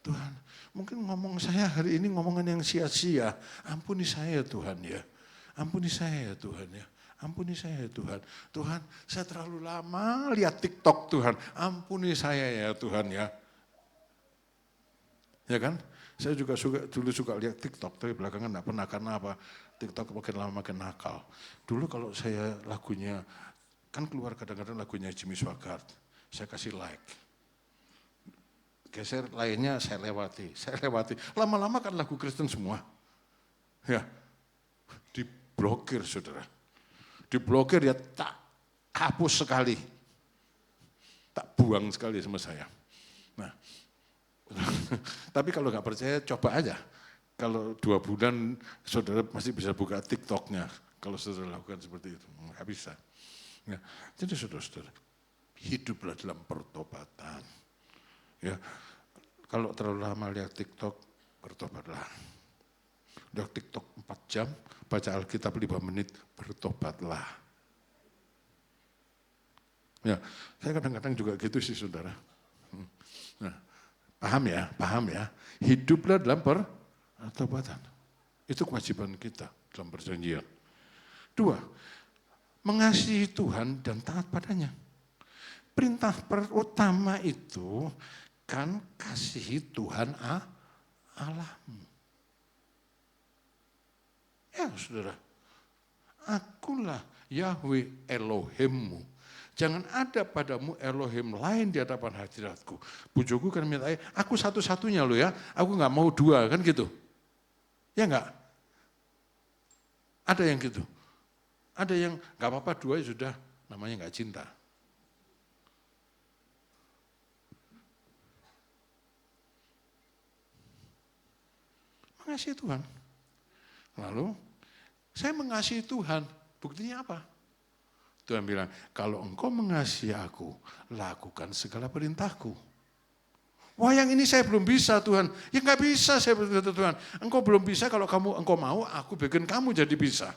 Tuhan, mungkin ngomong saya hari ini ngomongan yang sia-sia. Ampuni saya Tuhan ya. Ampuni saya ya Tuhan ya. Ampuni saya ya Tuhan. Tuhan, saya terlalu lama lihat TikTok Tuhan. Ampuni saya ya Tuhan ya. Ya kan? Saya juga dulu suka lihat TikTok, tapi belakangan enggak pernah karena apa? TikTok makin lama makin nakal. Dulu kalau saya lagunya, kan keluar kadang-kadang lagunya Jimmy Swaggart. Saya kasih like. Geser lainnya saya lewati. Lama-lama kan lagu Kristen semua. Ya, diblokir saudara. Diblokir ya tak hapus sekali. Tak buang sekali sama saya. Nah, tapi kalau nggak percaya coba aja. Kalau 2 bulan saudara masih bisa buka TikToknya. Kalau saudara lakukan seperti itu, nggak bisa. Ya, jadi saudara-saudara, hiduplah dalam pertobatan. Ya, kalau terlalu lama lihat TikTok, bertobatlah. Lihat TikTok 4 jam, baca Alkitab 5 menit, bertobatlah. Ya, saya kadang-kadang juga gitu sih saudara. Nah, paham ya. Hiduplah dalam pertobatan. Itu kewajiban kita dalam perjanjian. 2, mengasihi Tuhan dan taat padanya. Perintah pertama itu kan kasihi Tuhan Allahmu. Ya saudara, akulah Yahweh Elohimmu. Jangan ada padamu Elohim lain di hadapan hadiratku. Bujuku kan minta, aku satu-satunya loh ya, aku nggak mau 2 kan gitu. Ya enggak? Ada yang gitu. Ada yang nggak apa-apa 2 ya sudah, namanya nggak cinta. Mengasihi Tuhan. Lalu, saya mengasihi Tuhan, buktinya apa? Tuhan bilang, kalau engkau mengasihi aku, lakukan segala perintahku. Wah yang ini saya belum bisa Tuhan. Ya nggak bisa saya berkata Tuhan. Engkau belum bisa kalau engkau mau, aku bikin kamu jadi bisa.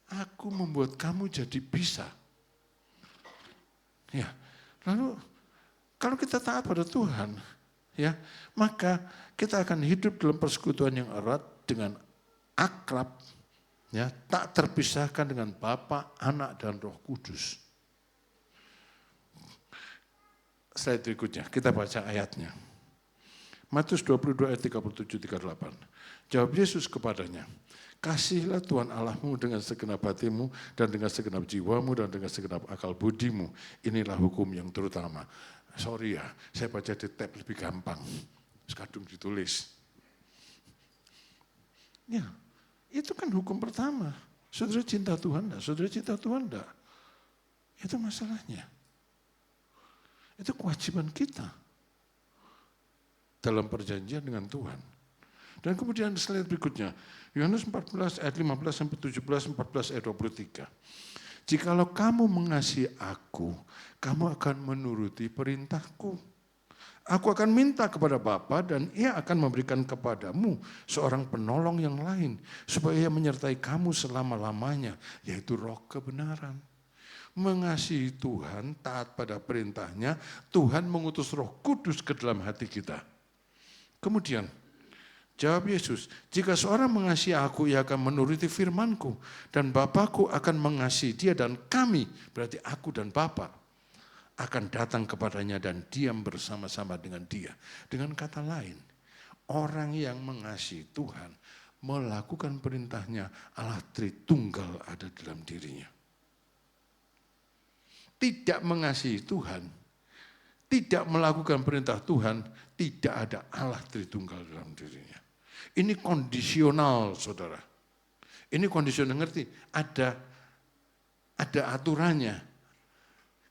Aku membuat kamu jadi bisa. Ya, lalu kalau kita taat pada Tuhan, ya, maka kita akan hidup dalam persekutuan yang erat dengan akrab, ya, tak terpisahkan dengan Bapa, Anak, dan Roh Kudus. Slide berikutnya, kita baca ayatnya. Matius 22 ayat 37-38. Jawab Yesus kepadanya, kasihlah Tuhan Allahmu dengan segenap hatimu dan dengan segenap jiwamu dan dengan segenap akal budimu. Inilah hukum yang terutama. Sorry ya, saya baca di tab lebih gampang. Sekadung ditulis. Ya, itu kan hukum pertama. Saudara cinta Tuhan enggak? Saudara cinta Tuhan enggak? Itu masalahnya. Itu kewajiban kita dalam perjanjian dengan Tuhan. Dan kemudian slide berikutnya, Yohanes 14 ayat 15 sampai 17, 14 ayat 23. Jikalau kamu mengasihi aku, kamu akan menuruti perintahku. Aku akan minta kepada Bapa dan ia akan memberikan kepadamu seorang penolong yang lain, supaya ia menyertai kamu selama-lamanya, yaitu Roh kebenaran. Mengasihi Tuhan, taat pada perintahnya, Tuhan mengutus Roh Kudus ke dalam hati kita. Kemudian, jawab Yesus, jika seorang mengasihi aku, ia akan menuruti firman-Ku, dan Bapa-Ku akan mengasihi dia, dan kami, berarti aku dan Bapa, akan datang kepadanya dan diam bersama-sama dengan dia. Dengan kata lain, orang yang mengasihi Tuhan, melakukan perintahnya, Allah Tritunggal ada dalam dirinya. Tidak mengasihi Tuhan, tidak melakukan perintah Tuhan, tidak ada Allah Tritunggal dalam dirinya. Ini kondisional, saudara. Ini kondisional, ngerti? Ada aturannya.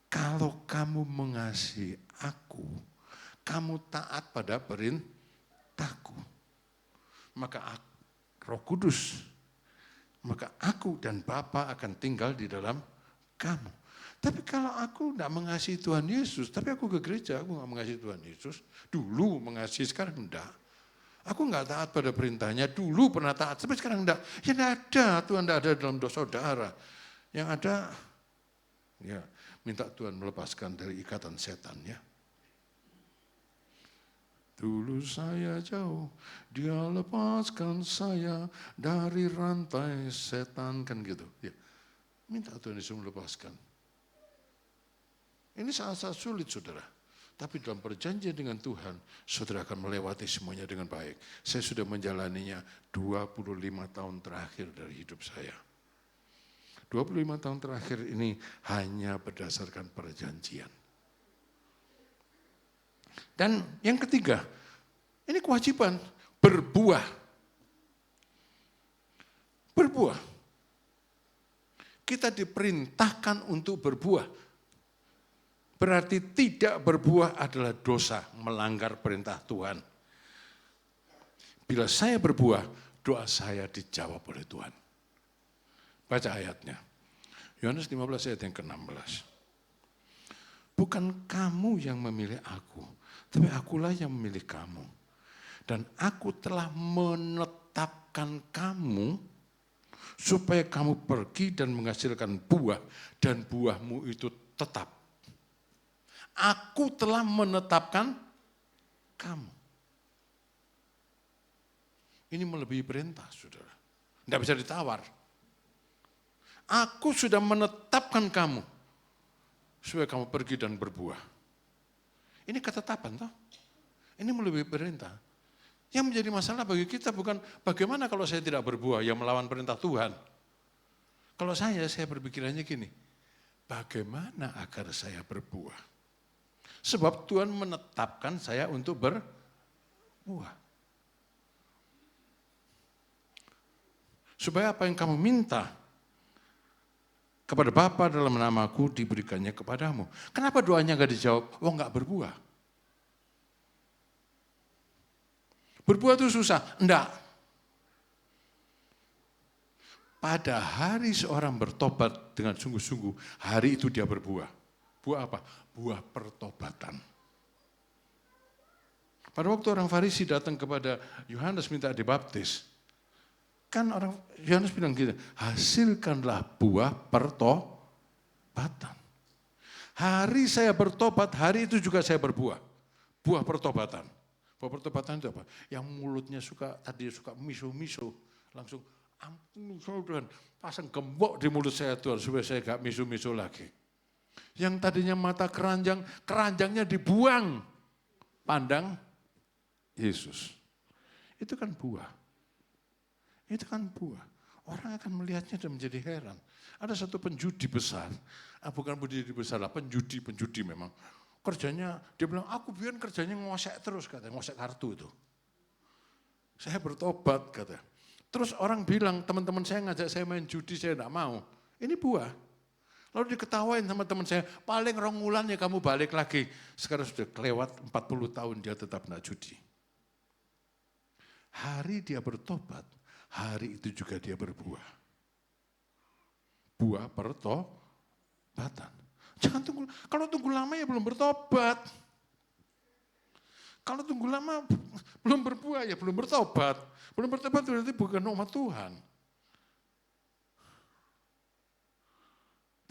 Kalau kamu mengasihi aku, kamu taat pada perintahku. Maka Roh Kudus, maka aku dan Bapa akan tinggal di dalam kamu. Tapi kalau aku tidak mengasihi Tuhan Yesus, tapi aku ke gereja, aku tidak mengasihi Tuhan Yesus. Dulu mengasihi, sekarang tidak. Aku nggak taat pada perintahnya, dulu pernah taat, tapi sekarang enggak. Ya enggak ada, Tuhan enggak ada dalam dosa saudara. Yang ada, ya minta Tuhan melepaskan dari ikatan setan ya. Dulu saya jauh, dia lepaskan saya dari rantai setan, kan gitu. Ya. Minta Tuhan Yesus melepaskan. Ini saat-saat sulit, saudara. Tapi dalam perjanjian dengan Tuhan, saudara akan melewati semuanya dengan baik. Saya sudah menjalaninya 25 tahun terakhir dari hidup saya. 25 tahun terakhir ini hanya berdasarkan perjanjian. Dan yang ketiga, ini kewajiban, berbuah. Berbuah. Kita diperintahkan untuk berbuah. Berarti tidak berbuah adalah dosa, melanggar perintah Tuhan. Bila saya berbuah, doa saya dijawab oleh Tuhan. Baca ayatnya. Yohanes 15 ayat yang ke-16. Bukan kamu yang memilih aku, tapi akulah yang memilih kamu. Dan aku telah menetapkan kamu supaya kamu pergi dan menghasilkan buah, dan buahmu itu tetap. Aku telah menetapkan kamu. Ini melebihi perintah, saudara. Tidak bisa ditawar. Aku sudah menetapkan kamu supaya kamu pergi dan berbuah. Ini ketetapan, toh? Ini melebihi perintah. Yang menjadi masalah bagi kita bukan bagaimana kalau saya tidak berbuah, yang melawan perintah Tuhan. Kalau saya berpikirannya gini, bagaimana agar saya berbuah? Sebab Tuhan menetapkan saya untuk berbuah. Supaya apa yang kamu minta kepada Bapa dalam namaku diberikannya kepadamu. Kenapa doanya enggak dijawab? Oh, enggak berbuah. Berbuah itu susah. Enggak. Pada hari seorang bertobat dengan sungguh-sungguh, hari itu dia berbuah. Buah apa? Buah pertobatan. Pada waktu orang Farisi datang kepada Yohanes minta dibaptis, kan orang Yohanes bilang gitu, hasilkanlah buah pertobatan. Hari saya bertobat, hari itu juga saya berbuah. Buah pertobatan. Buah pertobatan itu apa? Yang mulutnya tadi suka miso-miso, langsung ampun Tuhan, pasang gembok di mulut saya Tuhan, supaya saya gak miso-miso lagi. Yang tadinya mata keranjang, keranjangnya dibuang. Pandang Yesus. Itu kan buah. Itu kan buah. Orang akan melihatnya dan menjadi heran. Ada satu penjudi besar, bukan penjudi besar lah, penjudi memang. Kerjanya, dia bilang, aku biar kerjanya ngosek terus, katanya, ngosek kartu itu. Saya bertobat, katanya. Terus orang bilang, teman-teman saya ngajak saya main judi, saya tidak mau. Ini buah. Lalu diketawain sama teman saya, paling rongulan ya kamu balik lagi. Sekarang sudah kelewat 40 tahun dia tetap tidak judi. Hari dia bertobat, hari itu juga dia berbuah. Buah pertobatan. Jangan tunggu, kalau tunggu lama ya belum bertobat. Kalau tunggu lama belum berbuah ya belum bertobat. Belum bertobat berarti bukan umat Tuhan.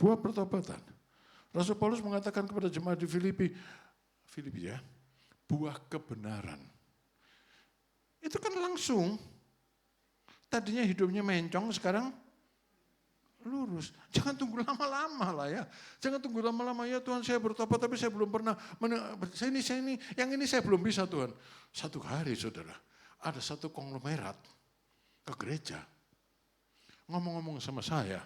Buah pertobatan. Rasul Paulus mengatakan kepada jemaat di Filipi ya, buah kebenaran. Itu kan langsung. Tadinya hidupnya mencong, sekarang lurus. Jangan tunggu lama-lama lah ya. Jangan tunggu lama-lama ya Tuhan saya bertobat tapi saya belum pernah, yang ini saya belum bisa Tuhan. Satu hari saudara, ada satu konglomerat ke gereja. Ngomong-ngomong sama saya,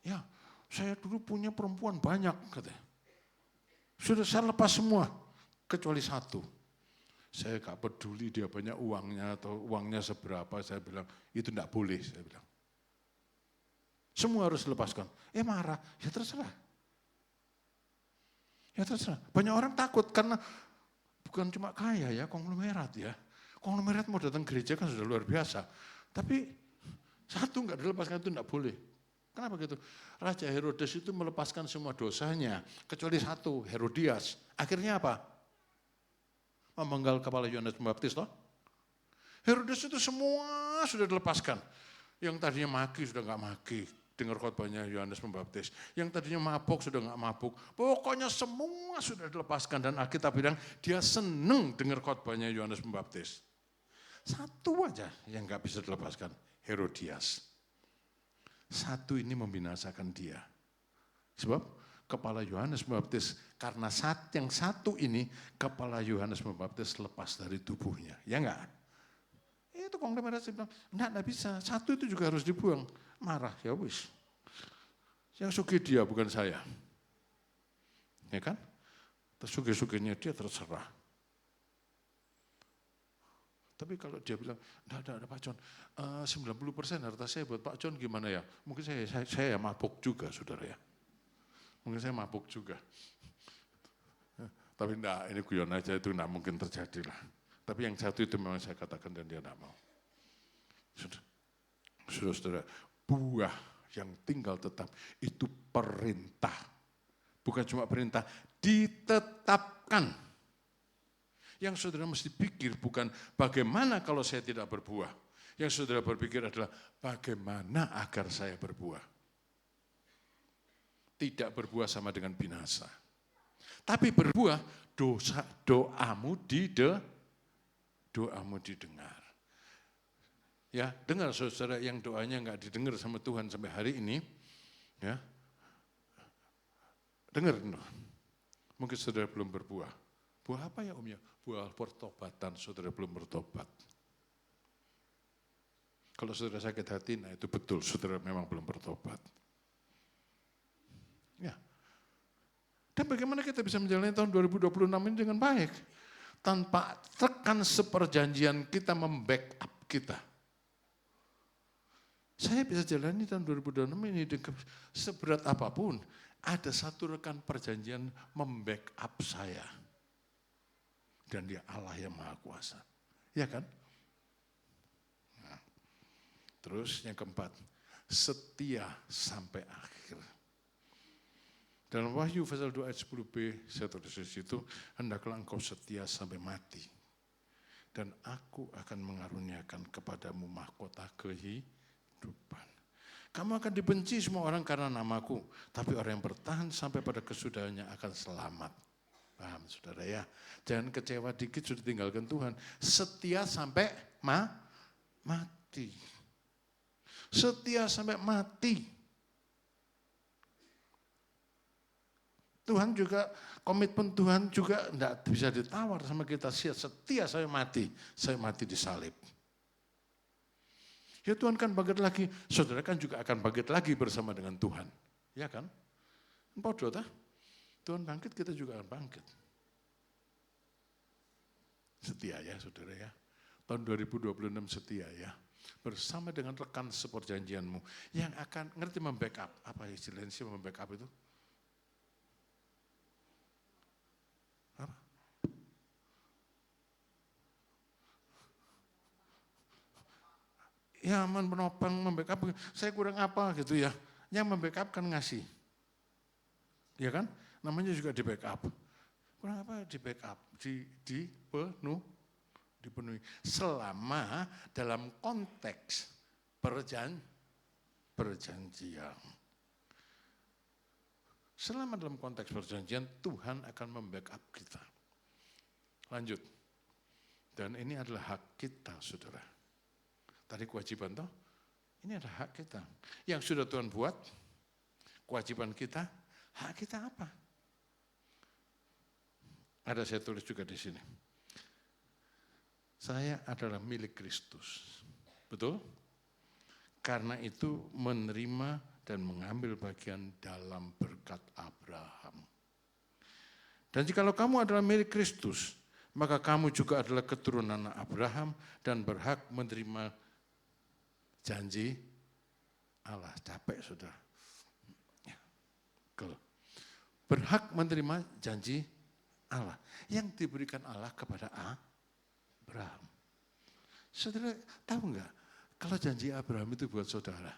ya saya dulu punya perempuan banyak katanya. Sudah saya lepas semua, kecuali satu. Saya gak peduli dia banyak uangnya atau uangnya seberapa, saya bilang itu enggak boleh, saya bilang. Semua harus dilepaskan. Marah, ya terserah. Ya terserah. Banyak orang takut karena bukan cuma kaya ya, konglomerat ya. Konglomerat mau datang gereja kan sudah luar biasa. Tapi satu enggak dilepaskan itu enggak boleh. Kenapa gitu? Raja Herodes itu melepaskan semua dosanya, kecuali satu, Herodias. Akhirnya apa? Memenggal kepala Yohanes Pembaptis toh. Herodes itu semua sudah dilepaskan. Yang tadinya maki sudah enggak maki, dengar khotbahnya Yohanes Pembaptis. Yang tadinya mabuk sudah enggak mabuk. Pokoknya semua sudah dilepaskan dan Alkitab bilang dia seneng dengar khotbahnya Yohanes Pembaptis. Satu aja yang enggak bisa dilepaskan, Herodias. Satu ini membinasakan dia. Sebab kepala Yohanes Pembaptis, karena yang satu ini, kepala Yohanes Pembaptis lepas dari tubuhnya. Ya enggak? Itu konglomerat bilang, enggak bisa. Satu itu juga harus dibuang. Marah, ya wis. Yang sugih dia bukan saya. Ya kan? Sugih-sugihnya dia terserah. Tapi kalau dia bilang, enggak Pak John, 90% harta saya buat Pak John gimana ya? Mungkin saya mabuk juga saudara ya. Mungkin saya mabuk juga. Tapi enggak, ini guyon aja itu enggak mungkin terjadi lah. Tapi yang satu itu memang saya katakan dan dia enggak mau. Saudara, buah yang tinggal tetap itu perintah. Bukan cuma perintah, ditetapkan. Yang saudara mesti pikir bukan bagaimana kalau saya tidak berbuah. Yang saudara berpikir adalah bagaimana agar saya berbuah. Tidak berbuah sama dengan binasa. Tapi berbuah doamu didengar. Ya, dengar saudara yang doanya enggak didengar sama Tuhan sampai hari ini. Ya. Dengar. Mungkin saudara belum berbuah. Buah apa ya Om ya? Buah pertobatan, saudara belum bertobat. Kalau saudara sakit hati, nah itu betul, saudara memang belum bertobat. Ya. Dan bagaimana kita bisa menjalani tahun 2026 ini dengan baik? Tanpa tekan seperjanjian kita membackup kita. Saya bisa jalani tahun 2026 ini dengan seberat apapun. Ada satu rekan perjanjian membackup saya. Dan dia Allah yang Maha Kuasa. Ya kan? Nah, terus yang keempat, setia sampai akhir. Dalam Wahyu pasal 2 ayat 10b, saya tulis di situ, hendaklah engkau setia sampai mati. Dan aku akan mengaruniakan kepadamu mahkota kehidupan. Kamu akan dibenci semua orang karena namaku, tapi orang yang bertahan sampai pada kesudahannya akan selamat. Paham saudara ya? Jangan kecewa dikit sudah tinggalkan Tuhan. Setia sampai mati. Setia sampai mati. Tuhan juga, komitmen Tuhan juga tidak bisa ditawar sama kita. Setia saya mati disalib. Ya Tuhan kan bangkit lagi, saudara kan juga akan bangkit lagi bersama dengan Tuhan. Ya kan? Bodoh tah? Tuhan bangkit, kita juga akan bangkit. Setia ya saudara ya. Tahun 2026 setia ya. Bersama dengan rekan seperjanjianmu yang akan ngerti membackup. Apa istilahnya sih membackup itu? Apa? Ya menopang, membackup. Saya kurang apa gitu ya. Yang membackup kan ngasih. Ya kan? Namanya juga di backup. Kurang apa di backup? Dipenuhi. Selama dalam konteks perjanjian. Selama dalam konteks perjanjian, Tuhan akan membackup kita. Lanjut. Dan ini adalah hak kita, saudara. Tadi kewajiban toh, ini adalah hak kita. Yang sudah Tuhan buat, kewajiban kita, hak kita apa? Ada saya tulis juga di sini. Saya adalah milik Kristus. Betul? Karena itu menerima dan mengambil bagian dalam berkat Abraham. Dan jikalau kamu adalah milik Kristus, maka kamu juga adalah keturunan Abraham dan berhak menerima janji Allah. Capek sudah. Berhak menerima janji Allah yang diberikan Allah kepada Abraham. Saudara tahu enggak kalau janji Abraham itu buat saudara?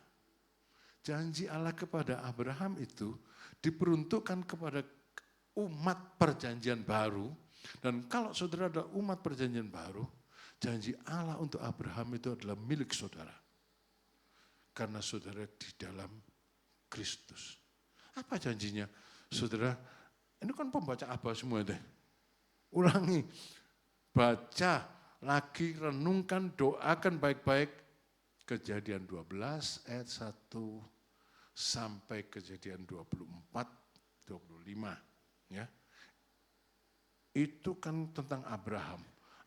Janji Allah kepada Abraham itu diperuntukkan kepada umat perjanjian baru. Dan kalau saudara ada umat perjanjian baru, janji Allah untuk Abraham itu adalah milik saudara. Karena saudara di dalam Kristus. Apa janjinya? Saudara, ini kan pembaca apa semua deh. Ulangi, baca lagi, renungkan, doakan baik-baik. Kejadian 12 ayat 1 sampai Kejadian 24, 25. Ya. Itu kan tentang Abraham.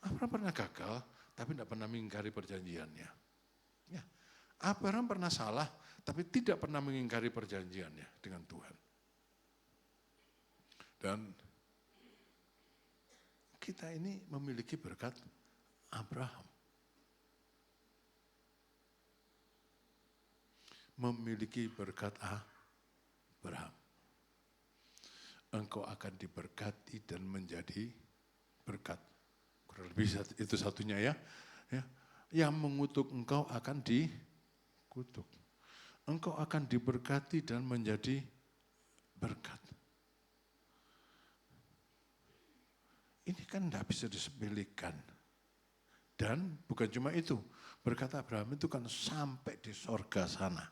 Abraham pernah gagal, tapi tidak pernah mengingkari perjanjiannya. Ya. Abraham pernah salah, tapi tidak pernah mengingkari perjanjiannya dengan Tuhan. Dan kita ini memiliki berkat Abraham. Memiliki berkat Abraham. Engkau akan diberkati dan menjadi berkat. Kurang lebih itu satunya ya. Yang mengutuk engkau akan dikutuk. Engkau akan diberkati dan menjadi berkat. Ini kan tidak bisa disepelekan. Dan bukan cuma itu, berkat Abraham itu kan sampai di sorga sana.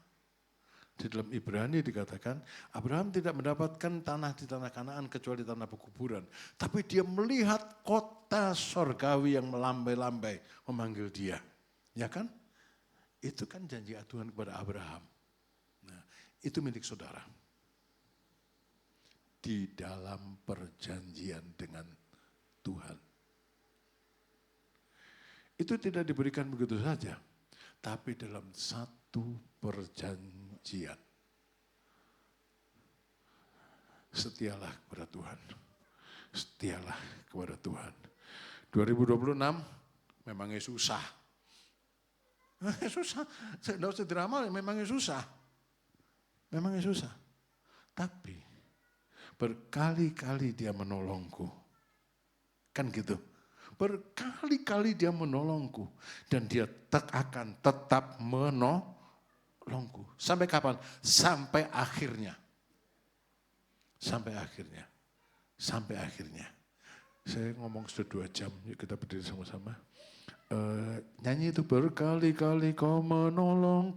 Di dalam Ibrani dikatakan, Abraham tidak mendapatkan tanah di tanah Kanaan kecuali tanah pekuburan. Tapi dia melihat kota sorgawi yang melambai-lambai memanggil dia. Ya kan? Itu kan janji Tuhan kepada Abraham. Nah, itu milik saudara. Di dalam perjanjian dengan Tuhan. Itu tidak diberikan begitu saja, tapi dalam satu perjanjian. Setialah kepada Tuhan. Setialah kepada Tuhan. 2026 memangnya susah. Susah, tidak usah drama, memangnya susah. Memangnya susah. Tapi berkali-kali dia menolongku. Kan gitu. Berkali-kali dia menolongku. Dan dia akan tetap menolongku. Sampai kapan? Sampai akhirnya. Sampai akhirnya. Sampai akhirnya. Saya ngomong sudah 2 jam, yuk kita berdiri sama-sama. Nyanyi itu berkali-kali kau menolongku.